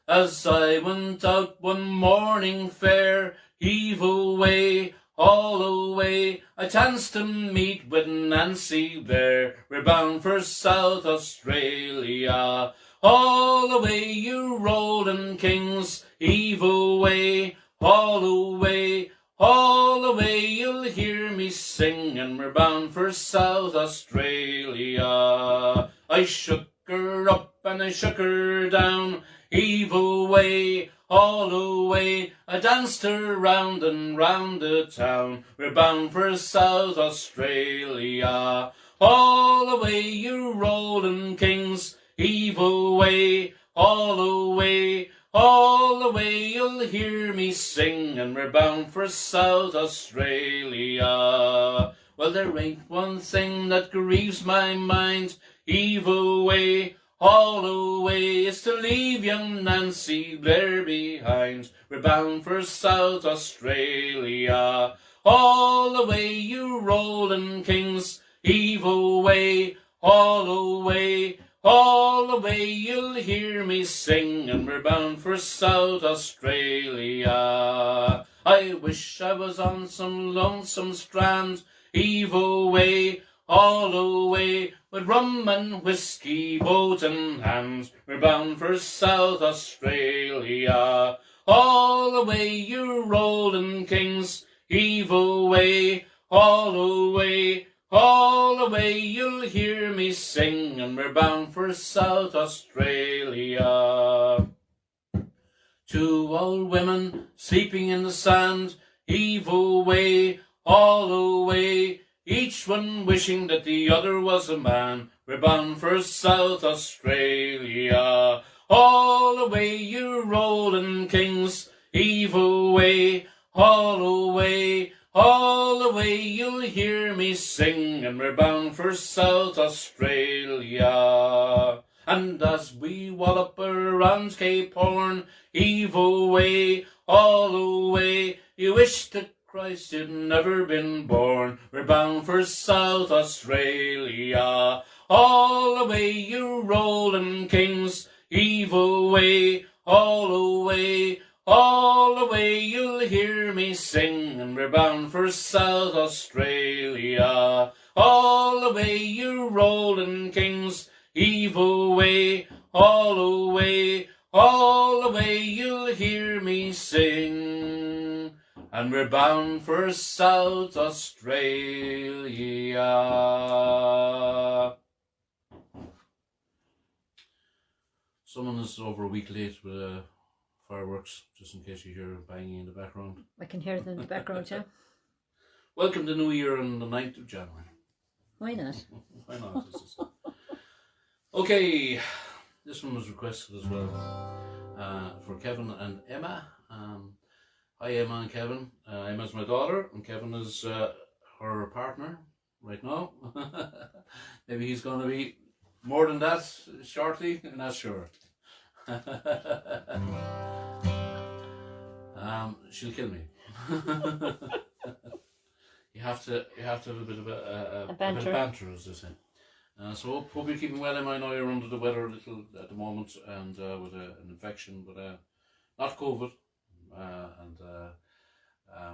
[SPEAKER 1] As I went out one morning fair, heave away, haul away, I chanced to meet with Nancy there, we're bound for South Australia. Haul away, you rolling kings, heave away, haul away, haul away, you'll hear me sing, and we're bound for South Australia. I shook her up and I shook her down, heave away, haul away, I danced her round and round the town, we're bound for South Australia. Haul away, you rolling kings, heave away, haul away, haul away, you'll hear me sing, and we're bound for South Australia. Well, there ain't one thing that grieves my mind, heave away, haul away, it's to leave young Nancy Blair behind, we're bound for South Australia. Haul away, you rolling kings, heave away, haul away, haul away, you'll hear me sing, and we're bound for South Australia. I wish I was on some lonesome strand, heave away, haul away, with rum and whiskey, boat in hand, we're bound for South Australia. Haul away, you rolling kings, heave away, haul away, haul away, you'll hear me sing, and we're bound for South Australia. Two old women sleeping in the sand, heave away, all away, each one wishing that the other was a man. We're bound for South Australia. All away, you rolling kings, heave away, all away, all away, you'll hear me sing, and we're bound for South Australia. And as we wallop around Cape Horn, heave away, all away, you wish that Christ had never been born. We're bound for South Australia. All away, you rolling kings, heave away, all away, all away, you'll hear me sing, and we're bound for South Australia. All away, you rolling kings, heave away, all away, all away, you'll hear me sing, and we're bound for South Australia. Someone is over a week late with fireworks, just in case you hear banging in the background.
[SPEAKER 2] I can hear them in the background, yeah.
[SPEAKER 1] Welcome to New Year on the 9th of January.
[SPEAKER 2] Why not?
[SPEAKER 1] Why not? Okay, this one was requested as well for Kevin and Emma. Hi Emma and Kevin. Emma's my daughter and Kevin is her partner right now. Maybe he's going to be more than that shortly, I'm not sure. She'll kill me. You have to have a bit of a bit of banter, as they say. So hope you're keeping well. I know you're under the weather a little at the moment and with an infection, but not COVID. And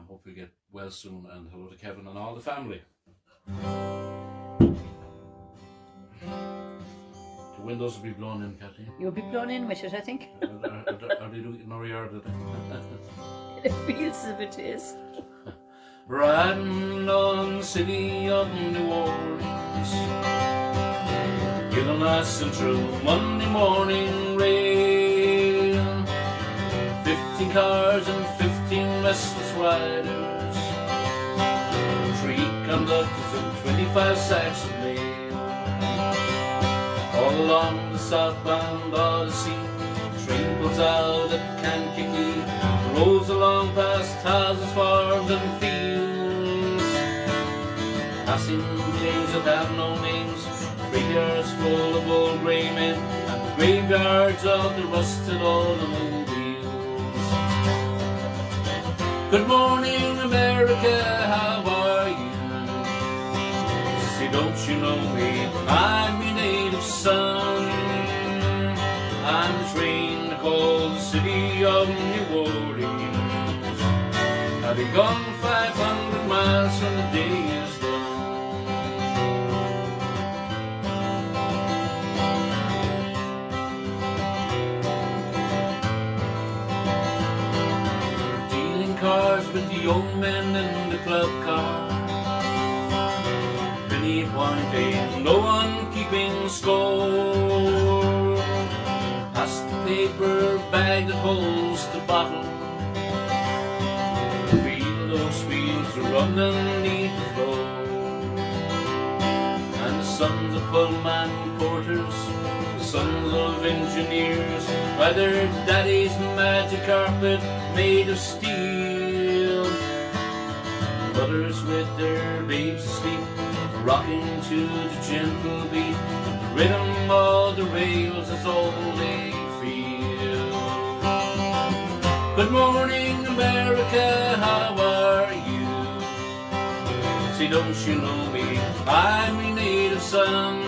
[SPEAKER 1] hope you get well soon. And hello to Kevin and all the family. The windows will be blown in, Kathleen.
[SPEAKER 2] You'll be blown in with it, I think.
[SPEAKER 1] Are they doing it in our yard?
[SPEAKER 2] It feels as if it is.
[SPEAKER 1] Riding on the city of New Orleans, giving us through Monday morning rain. 15 cars and 15 restless riders, 3 conductors and 25 sacks of mail. All along the southbound Odyssey, train pulls out at Kankakee, rolls along past houses, farms and fields, passing names that have no names, graveyards full of old grey men, and the graveyards of the rusted automobiles. Good morning, America, how are you? Say, don't you know me? I'm your native son. I'm the train that calls the city of New Orleans. I've been gone 500 miles from the day is done. Dealing cards with the old men in the club car, beneath one day, no one keeping score. Pass the paper bag that holds the bottle, feel those wheels run underneath the floor. And the sons of pullman porters, the sons of engineers, by their daddy's magic carpet made of steel. Mothers with their babes asleep, rocking to the gentle beat, the rhythm of the rails is all they feel. Good morning, America, how are you? Say, don't you know me? I'm your native son.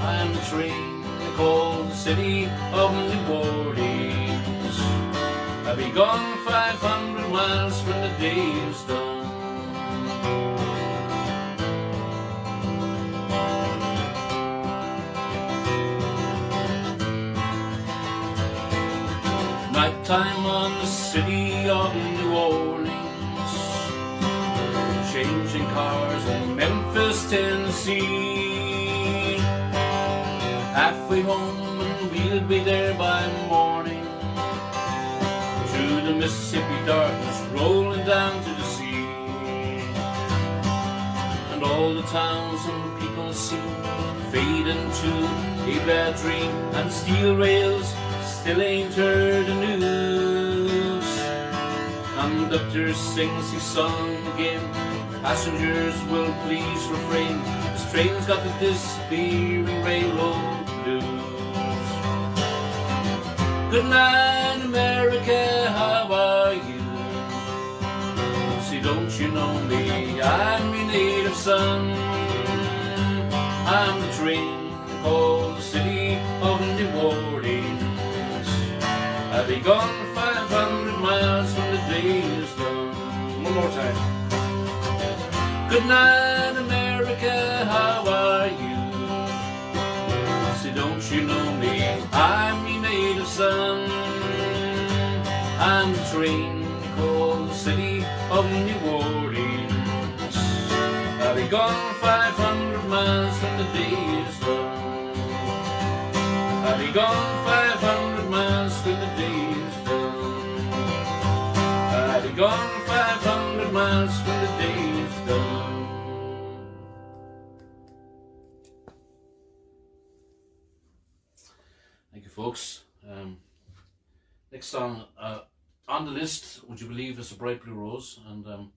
[SPEAKER 1] I'm the train they call the city of New Orleans. I'll be gone 500 miles when the day is done. Nighttime on the city of New Orleans, changing cars in Memphis, Tennessee. Halfway home and we'll be there by morning, Mississippi darkness rolling down to the sea. And all the towns and the people seem fade into a bad dream, and the steel rails still ain't heard the news. Conductor sings his song again, passengers will please refrain, this train's got the disappearing railroad blues. Good night, America, how are you? See, don't you know me? I'm your native son. I'm the train called the city of New Orleans. I'll be gone 500 miles when the day is done. One more time. Good night, America, how are you? See, don't you know me? I'm your native son. I'm the train called the city of New Orleans. I'll be gone 500 miles when the day is done. I'll be gone 500 miles when the day is done. I'll be gone 500 miles when the day is done. Thank you, folks. Next song on the list, would you believe, is A Bright Blue Rose. And I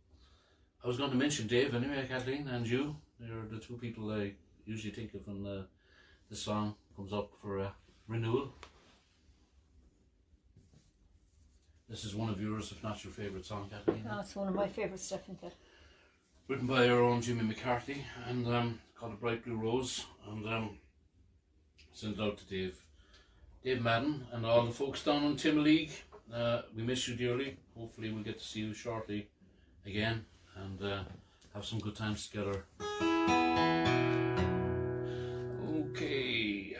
[SPEAKER 1] was going to mention Dave anyway, Kathleen, and you. You're the two people I usually think of when the song comes up for renewal. This is one of yours, if not your favourite song, Kathleen.
[SPEAKER 2] Oh, it's one of my favourites, definitely.
[SPEAKER 1] Written by our own Jimmy McCarthy, and called A Bright Blue Rose, and sent it out to Dave Madden and all the folks down in Timoleague. We miss you dearly. Hopefully we'll get to see you shortly again, and have some good times together. Okay.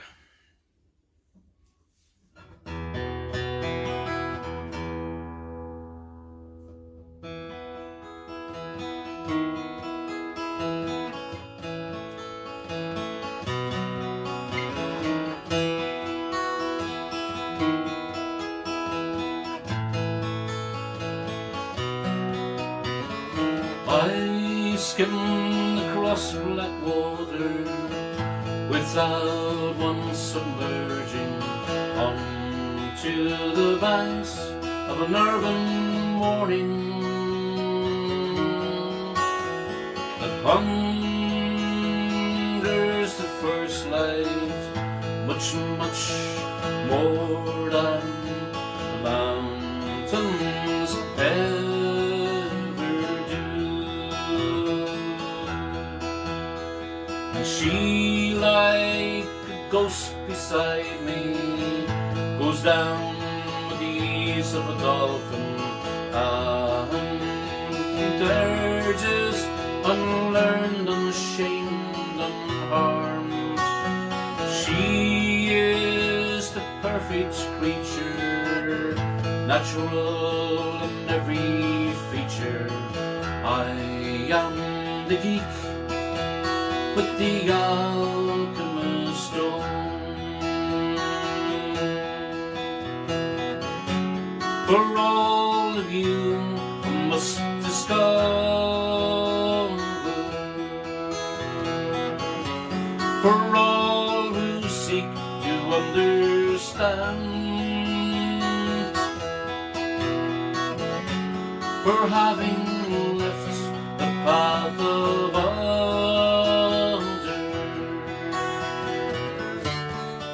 [SPEAKER 1] I skimmed across black water without once submerging onto the banks of an urban morning that ponders the first light much, much more than the mountains ever do. And she, like a ghost beside me, goes down with the ease of a dolphin, and urges unlearned, unshamed, unharmed. She is the perfect creature, natural in every feature. I am the geek with the alchemist's stone. For all of you who must discover, for all who seek to understand, for having left the path of under,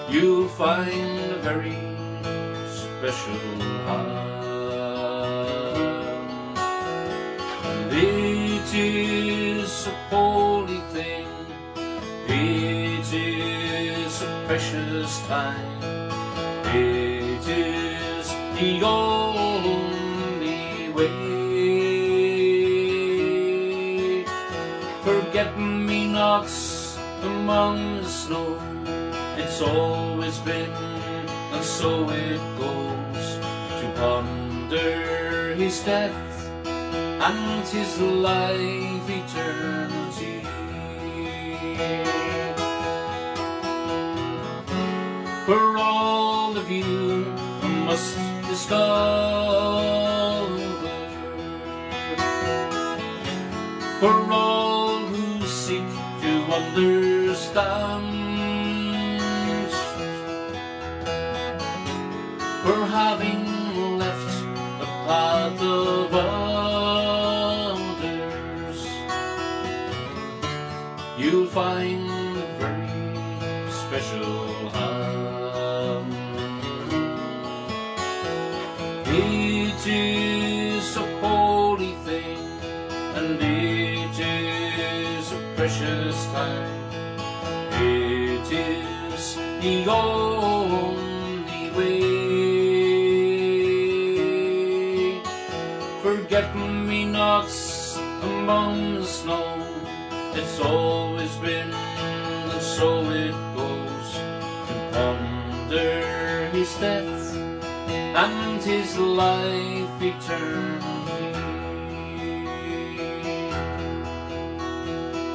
[SPEAKER 1] you'll find a very special hand. And it is a holy thing, it is a precious time, it is the only way. Forget-me-nots among the snow, it's always been, and so it goes, to ponder his death and his life eternity. For all of you who must discover, for all who seek to understand, for having left the path of others. You'll find a very special hand. It is a holy thing, and it is a precious time. It is the only way. Forget-me-nots among the snow, it's always been, and so it goes, to ponder his death and his life eternally.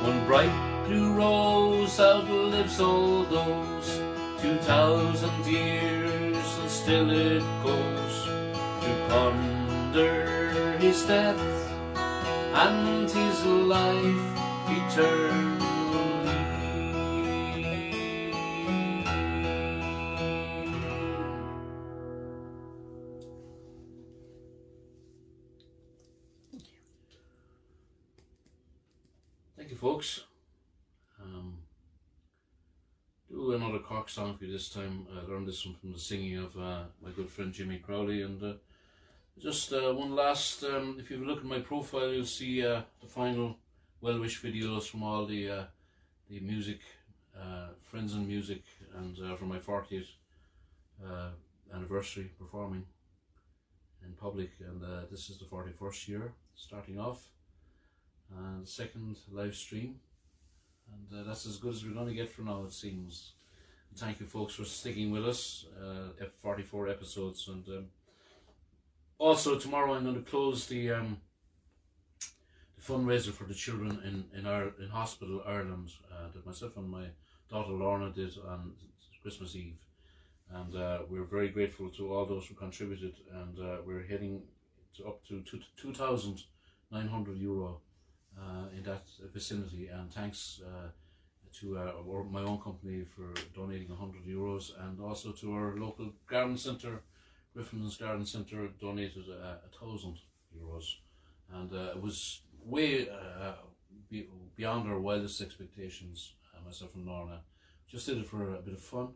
[SPEAKER 1] One bright blue rose outlives all those 2,000 years, and still it goes, to ponder his death and his life eternally. Thank you, folks. Do another Cork song for you this time. I learned this one from the singing of my good friend Jimmy Crowley, and just one last, if you look at my profile, you'll see the final well-wish videos from all the music, friends in music, and for my 40th anniversary performing in public, and this is the 41st year starting off, and the second live stream, and that's as good as we're going to get for now, it seems. And thank you, folks, for sticking with us, 44 episodes, and also tomorrow I'm going to close the fundraiser for the children in Hospital Ireland that myself and my daughter Lorna did on Christmas Eve, and we're very grateful to all those who contributed, and we're heading up to €2,900 in that vicinity, and thanks to my own company for donating €100, and also to our local garden centre, Griffin's Garden Centre, donated €1,000, and it was way beyond our wildest expectations, myself and Lorna. Just did it for a bit of fun,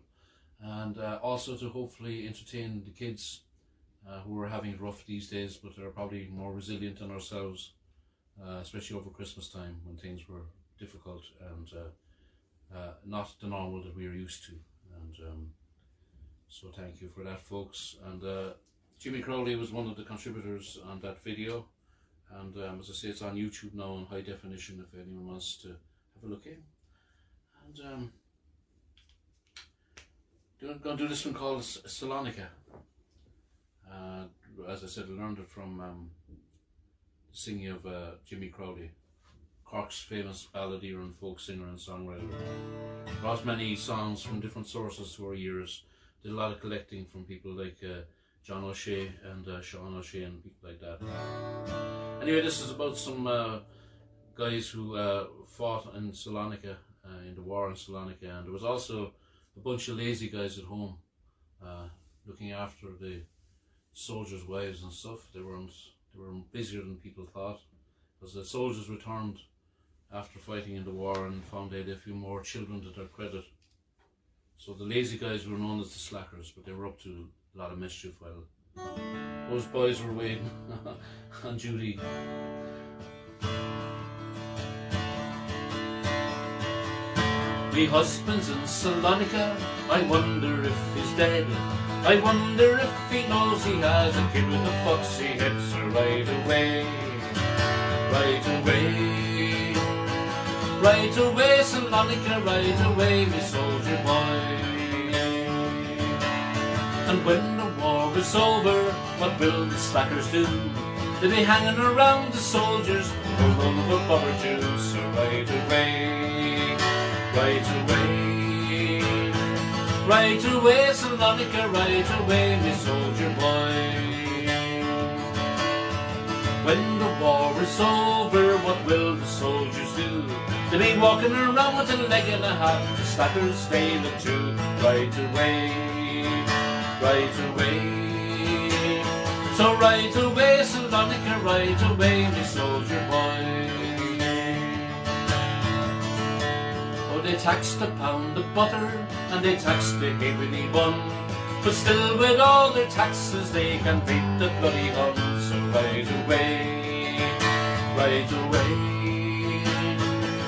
[SPEAKER 1] and also to hopefully entertain the kids who are having it rough these days, but are probably more resilient than ourselves, especially over Christmas time when things were difficult and not the normal that we are used to. And so thank you for that, folks. And Jimmy Crowley was one of the contributors on that video, and as I say, it's on YouTube now in high definition if anyone wants to have a look in. And I'm going to do this one called Salonika. As I said, I learned it from the singing of Jimmy Crowley, Cork's famous balladeer and folk singer and songwriter. Brought many songs from different sources through our years. Did a lot of collecting from people like John O'Shea and Sean O'Shea and people like that. Anyway, this is about some guys who fought in Salonika, in the war in Salonika, and there was also a bunch of lazy guys at home looking after the soldiers' wives and stuff. They were busier than people thought, because the soldiers returned after fighting in the war and found they had a few more children to their credit. So the lazy guys were known as the slackers, but they were up to a lot of mischief while those boys were waiting on duty. Me husband's in Salonika, I wonder if he's dead. I wonder if he knows he has a kid with a foxy hips. Right away, right away, right away, Salonika, right away, me soldier boy. And when the war is over, what will the slackers do? They'll be hanging around the soldiers for one of a bob or two. So right away, right away, right away, Salonika, right away, me soldier boy. when the war is over, what will the soldiers do? They'll be walking around with a leg and a half, the slackers they look to. Right away, right away. So right away, Salonika, right away, me soldier boy. Oh, they taxed a pound of butter, and they taxed a halfpenny bun, but still with all their taxes they can beat the bloody Hun. So right away, right away.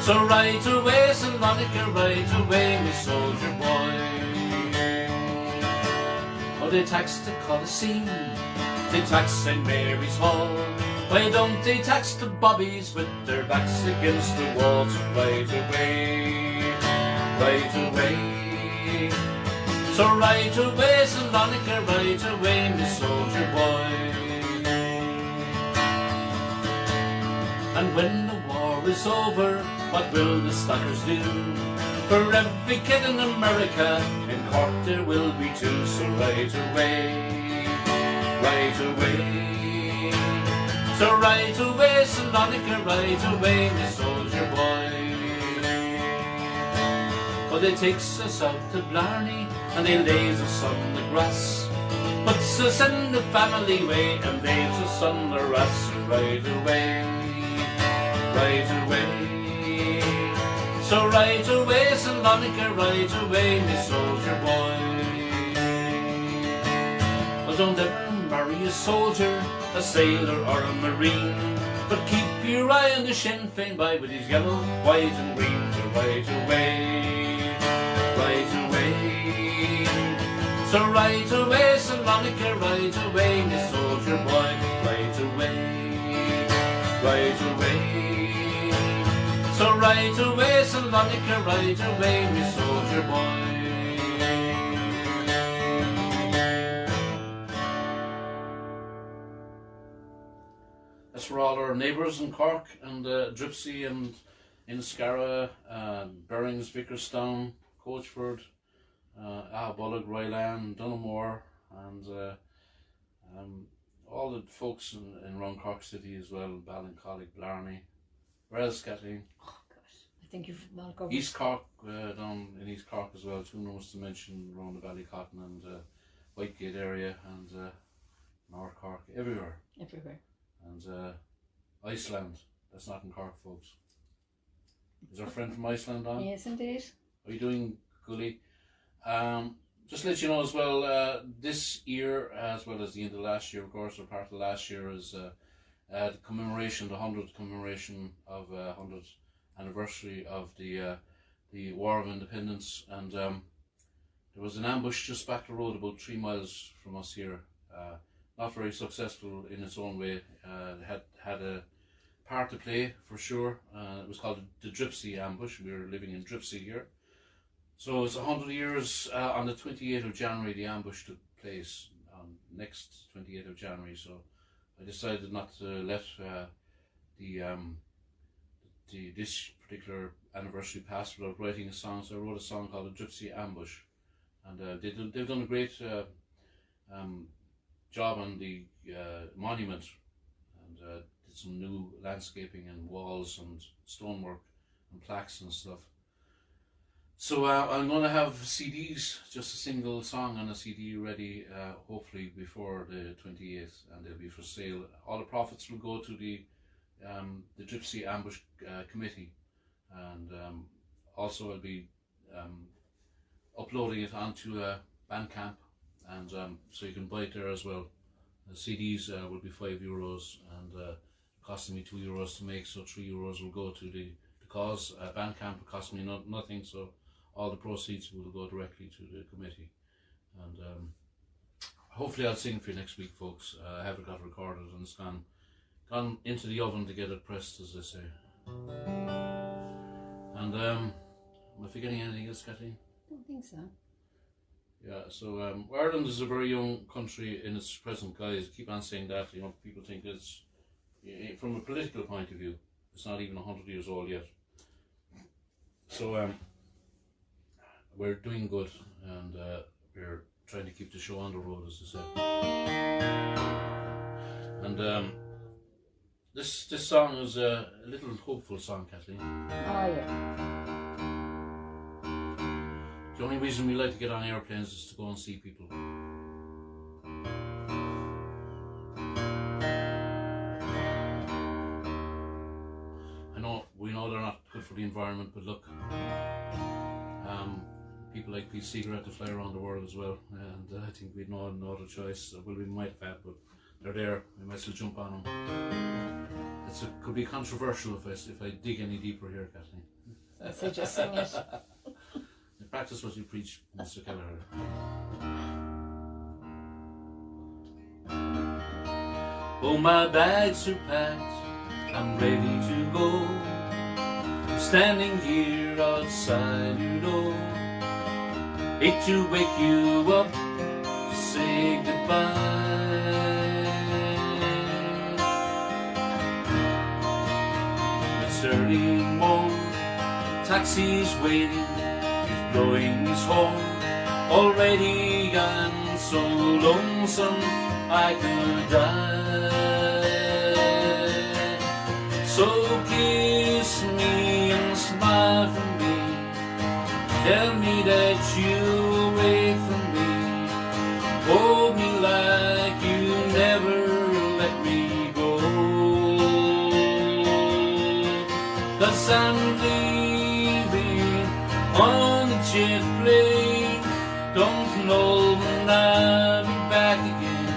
[SPEAKER 1] So right away, Salonika, right away, me soldier boy. Oh, they taxed the Colosseum, they tax St. Mary's Hall. Why don't they tax the bobbies with their backs against the walls? Right away, right away. So right away, Salonika, right away, me soldier boy. And when the war is over, what will the slackers do? For every kid in America, in Cork there will be two. So right away, right away. So right away, Salonika, right away, me soldier boy. Oh, they takes us out to Blarney, and they lays us on the grass, puts us in the family way, and lays us on the grass. Right away, right away. So right away, Salonika, right away, me soldier boy. Well, don't ever marry a soldier, a sailor or a marine, but keep your eye on the Sinn Féin boy with his yellow, white and green. So right away, right away. So right away, Salonika, right away, me soldier boy. Right away, right away. So right away, Salonika, right away, me soldier boy. That's for all our neighbours in Cork and Dripsey and Inniscarra, Berings, Vickerstown, Coachford, Bullock, Ryland, Dunamore, and all the folks in around Cork City as well, Ballincollig, Blarney. Where else, Kathleen?
[SPEAKER 2] Oh gosh, I think you've well covered.
[SPEAKER 1] East Cork, down in East Cork as well, too much to mention, around the Ballycotton and Whitegate area, and North Cork, everywhere.
[SPEAKER 2] Everywhere.
[SPEAKER 1] And Iceland, that's not in Cork, folks. Is our friend from Iceland on?
[SPEAKER 2] Yes, indeed.
[SPEAKER 1] Are you doing, Gully? Just to let you know as well, this year, as well as the end of last year, of course, or part of last year, is the commemoration, the 100th commemoration of 100th anniversary of the War of Independence, and there was an ambush just back the road about 3 miles from us here. Not very successful in its own way. It had a part to play for sure. It was called the Dripsey ambush. We were living in Dripsey here. So it's 100 years on the 28th of January the ambush took place, next 28th of January. So I decided not to let this particular anniversary pass without writing a song. So I wrote a song called the Dripsey Ambush, and they've done a great job on the monument, and did some new landscaping and walls and stonework and plaques and stuff. So I'm going to have CDs, just a single song on a CD ready, hopefully before the 28th, and they'll be for sale. All the profits will go to the Dripsey Ambush Committee, and also I'll be uploading it onto Bandcamp, and so you can buy it there as well. The CDs will be €5, and costing me €2 to make, so €3 will go to the cause. Bandcamp will cost me nothing, so all the proceeds will go directly to the committee. And hopefully I'll sing for you next week, folks. I haven't got it recorded, and it's gone into the oven to get it pressed, as they say. And am I forgetting anything else, Kathleen?
[SPEAKER 2] I don't think so.
[SPEAKER 1] Yeah, so Ireland is a very young country in its present guise. Keep on saying that, you know, people think it's, from a political point of view, it's not even 100 years old yet. So we're doing good, and we're trying to keep the show on the road, as I said. And This song is a little hopeful song, Kathleen.
[SPEAKER 2] Oh yeah.
[SPEAKER 1] The only reason we like to get on airplanes is to go and see people. We know they're not good for the environment, but look, people like Pete Seeger had to fly around the world as well, and I think we'd no other choice. Well, we might have had, but they're there. We might still jump on them. Could be controversial if I dig any deeper here, Kathleen.
[SPEAKER 2] So just sing it.
[SPEAKER 1] Practice what you preach, Mr. Kelleher. Oh, my bags are packed, I'm ready to go. I'm standing here outside your door. Hate to wake you up to say goodbye. It's early morning, taxi's waiting, he's blowing his horn. Already I'm so lonesome I could die. So kiss me and smile for me. Tell me that you'll wait for me. Hold me like you never let me go. 'Cause I'm leaving on the jet plane. Don't know when I'll be back again.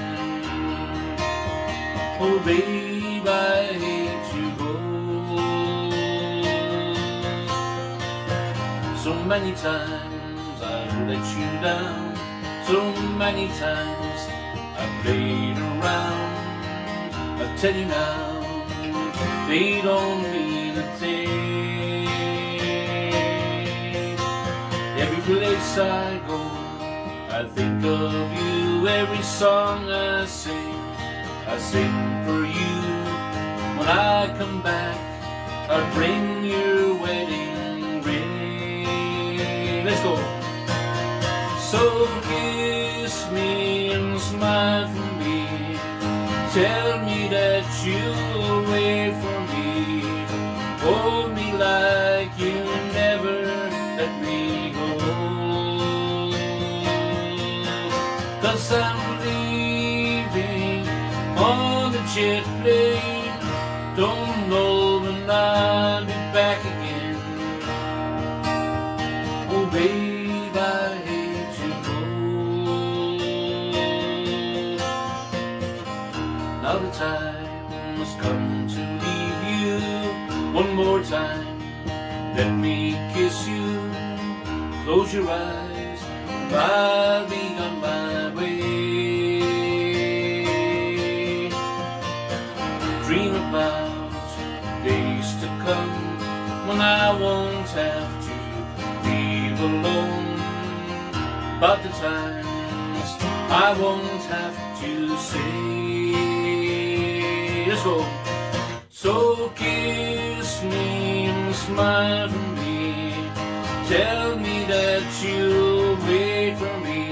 [SPEAKER 1] Oh babe, I hate to go. So many times I've let you down. So many times I've played around. I tell you now, they don't mean a thing. Every place I go, I think of you. Every song I sing for you. When I come back, I'll bring your wedding ring. Let's go. So kiss me and smile for me. Tell me that you'll wait for me. Hold me like you never let me go. 'Cause I'm leaving on the jet plane. Don't know when I'll be back again. Oh babe, I hate to go. Now the time has come to leave you. One more time, let me kiss you. Close your eyes, I'll be on my way. Dream about days to come when I won't have to leave alone. About the times I won't have to say. Let's go. So kiss me and smile for me. Tell me that you'll wait for me.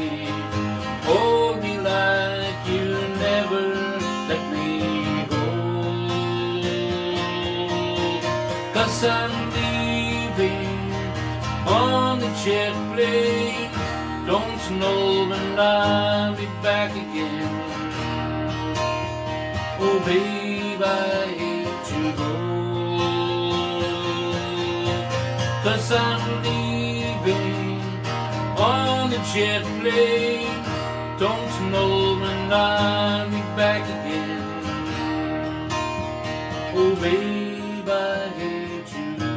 [SPEAKER 1] Hold me like you never let me go. 'Cause I'm leaving on the jet plane. Don't know when I'll be back again. Oh babe, I hate to go. 'Cause I'm leaving on the jet plane. Don't know when I'll be back again. Oh babe, I hate to go.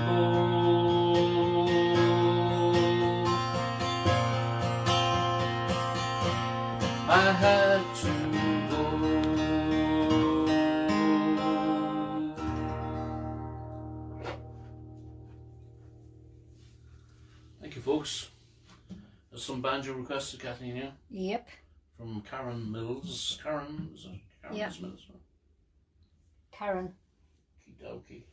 [SPEAKER 1] I had to go. Thank you, folks. There's some banjo requested, Kathleen, yeah?
[SPEAKER 2] Yep.
[SPEAKER 1] From Karen Mills. Karen, is it? Karen
[SPEAKER 2] Yeah.
[SPEAKER 1] Mills?
[SPEAKER 2] Karen.
[SPEAKER 1] Okey-dokey.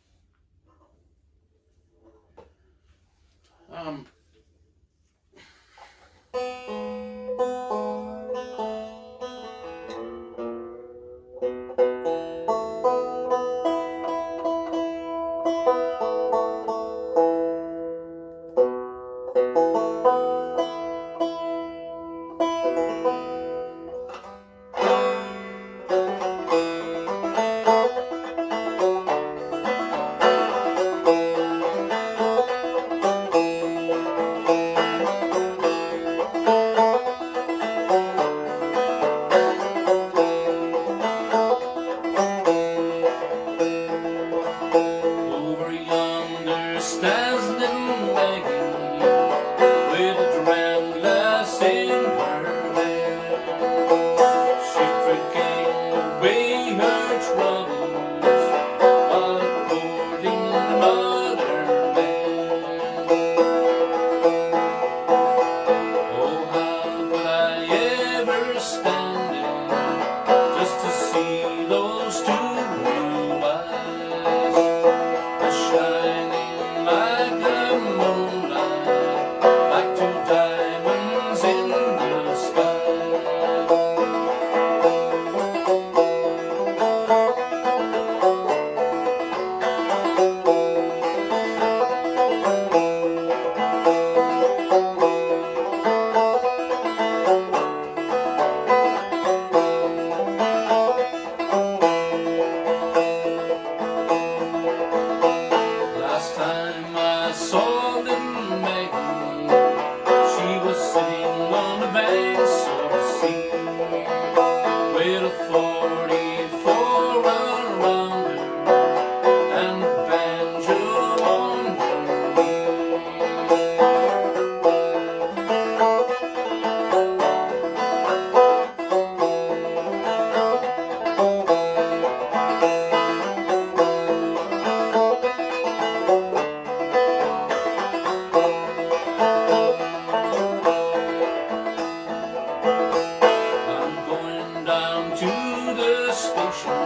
[SPEAKER 1] to the station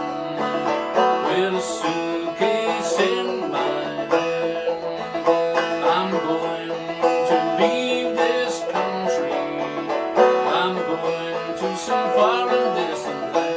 [SPEAKER 1] with a suitcase in my hand. I'm going to leave this country. I'm going to some foreign distant land.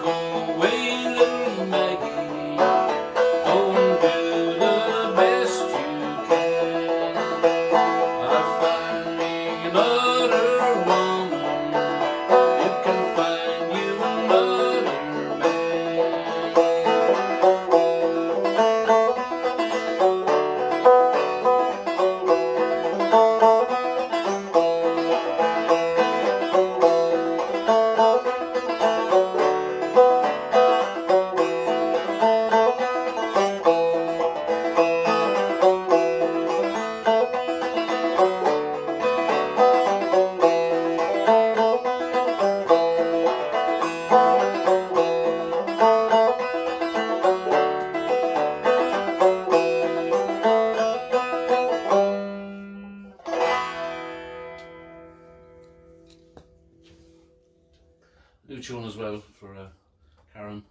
[SPEAKER 1] Go away, little Maggie. Go and do the best you can. I find me another woman. You can find you another man. New tune as well for Karen.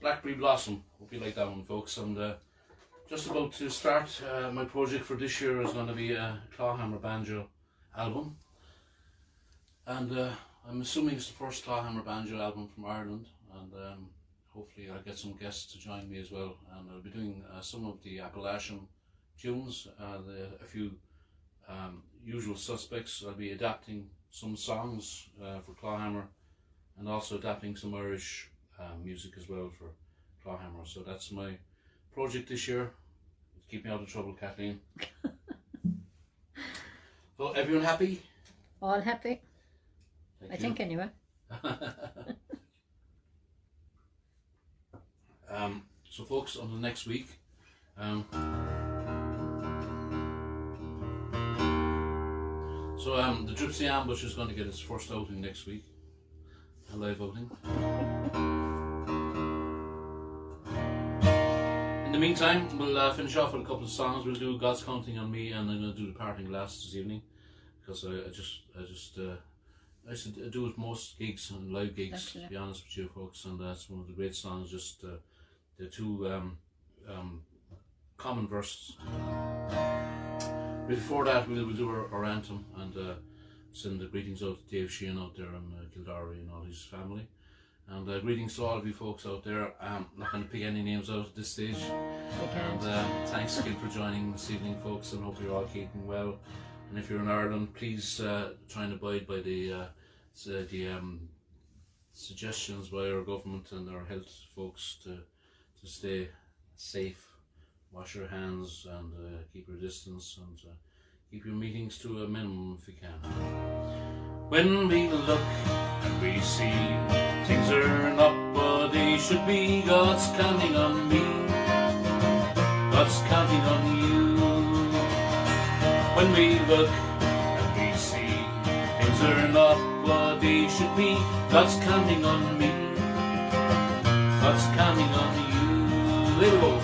[SPEAKER 1] Blackberry Blossom. Hope you like that one, folks. And just about to start, my project for this year is going to be a clawhammer banjo album. And I'm assuming it's the first clawhammer banjo album from Ireland. And hopefully I'll get some guests to join me as well. And I'll be doing some of the Appalachian tunes, a few usual suspects. I'll be adapting some songs for clawhammer and also adapting some Irish music as well for clawhammer. So that's my project this year. Keep me out of trouble, Kathleen. So everyone happy?
[SPEAKER 2] All happy.
[SPEAKER 1] Thank
[SPEAKER 2] I
[SPEAKER 1] you.
[SPEAKER 2] think anyway.
[SPEAKER 1] So folks, on the next week, So the Gypsy Ambush is going to get its first outing next week, a live outing. In the meantime, we'll finish off with a couple of songs. We'll do God's Counting on Me, and I'm going to do the parting last this evening, because I used to do it most gigs and live gigs, to be honest with you folks, and that's one of the great songs. Just the two common verses. Before that, we'll do our anthem and send the greetings out to Dave Sheehan out there in Derry and all his family. And greetings to all of you folks out there. I'm not going to pick any names out at this stage. And thanks again for joining this evening, folks, and hope you're all keeping well. And if you're in Ireland, please try and abide by the suggestions by our government and our health folks to stay safe. Wash your hands and keep your distance, and keep your meetings to a minimum if you can. When we look and we see things are not what they should be, God's counting on me, God's counting on you. When we look and we see things are not what they should be, God's counting on me, God's counting on you. Little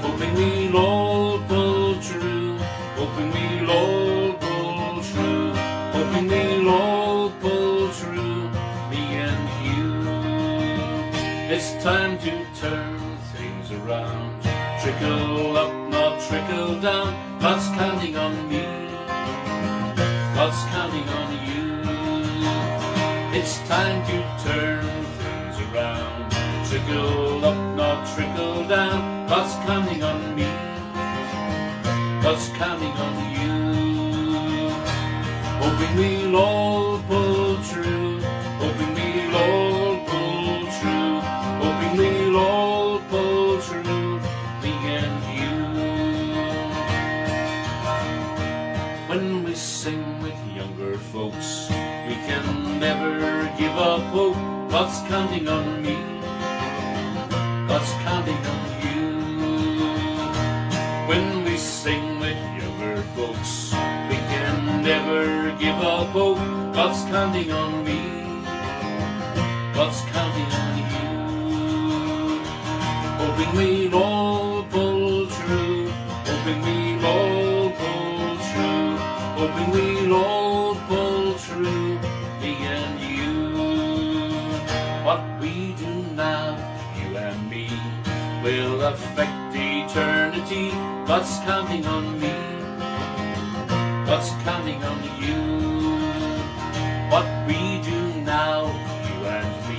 [SPEAKER 1] hoping we'll all pull through, hoping we'll all pull through, hoping we'll all pull through, me and you. It's time to turn things around, trickle up, not trickle down. God's counting on me, God's counting on you. It's time to turn things around, trickle up, not trickle down. God's counting on me, God's counting on you. Hoping we'll all pull through, hoping we'll all pull through, hoping we'll all pull through, me and you. When we sing with younger folks, we can never give up hope. God's counting on me, God's counting on you. When we sing with younger folks, we can never give up hope. God's counting on me, God's counting on you. Hoping we'll all pull through, hoping we'll all pull through, hoping we'll all pull through, me and you. What we do now, you and me, will affect eternity. God's counting on me, God's counting on you. What we do now, you and me,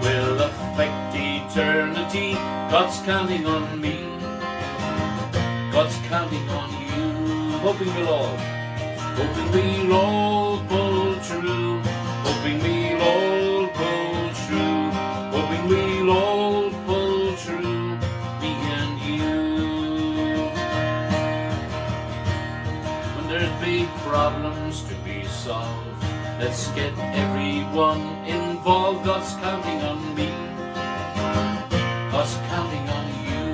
[SPEAKER 1] will affect eternity. God's counting on me, God's counting on you. Hoping we'll all pull through, hoping we'll all pull through, hoping we'll all pull through, me and you. When there's big problems to be solved, let's get everyone involved. God's counting on me, God's counting on you.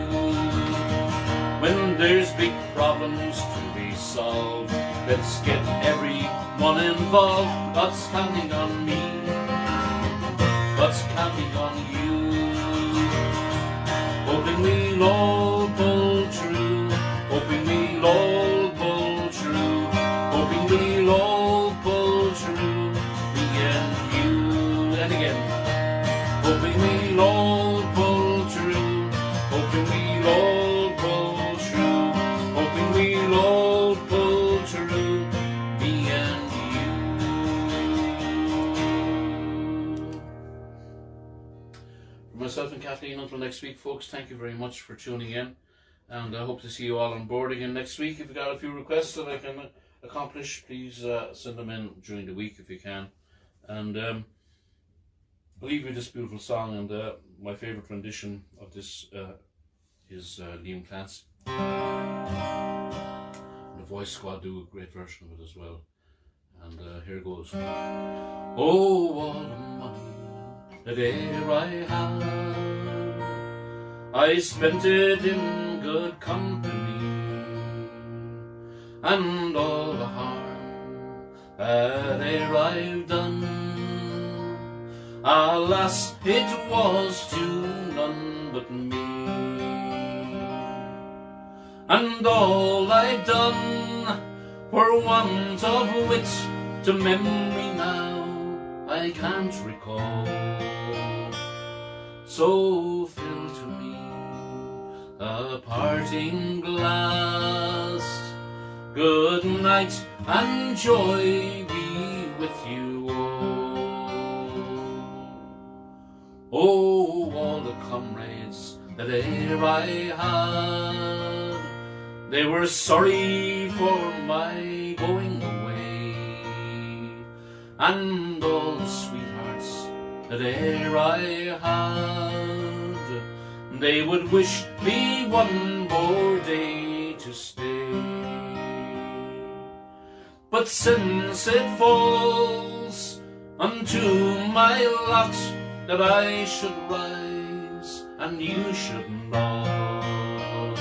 [SPEAKER 1] When there's big problems to be solved, let's get everyone involved. God's counting on me, God's counting on you. Hoping we'll all pull through, hoping we'll all pull through, hoping we'll all pull through, me and you. And again, hoping we'll all pull through, hoping we'll all pull through, hoping we'll all pull through, me and you. For myself and Kathleen, until next week, folks, thank you very much for tuning in, and I hope to see you all on board again next week. If you've got a few requests that I can accomplish, please send them in during the week if you can. And I'll leave you with this beautiful song, and my favourite rendition of this is Liam Clancy. And the Voice Squad do a great version of it as well. And here goes. Oh, all the money that e'er I had, I spent it in good company, and all the harm ere I've done. Alas, it was to none but me, and all I've done for want of wit to memory now I can't recall. So fill to me a parting glass. Good night and joy be with you all. Oh, all the comrades that e'er I had, they were sorry for my going away, and all the sweethearts that e'er I had, they would wish me one more day to stay. But since it falls unto my lot that I should rise and you should not,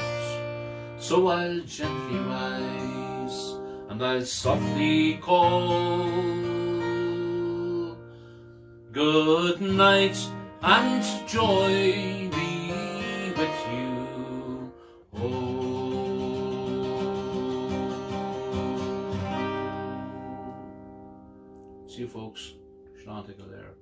[SPEAKER 1] so I'll gently rise and I'll softly call. Good night and joy be with you all. See you folks. Salonika there.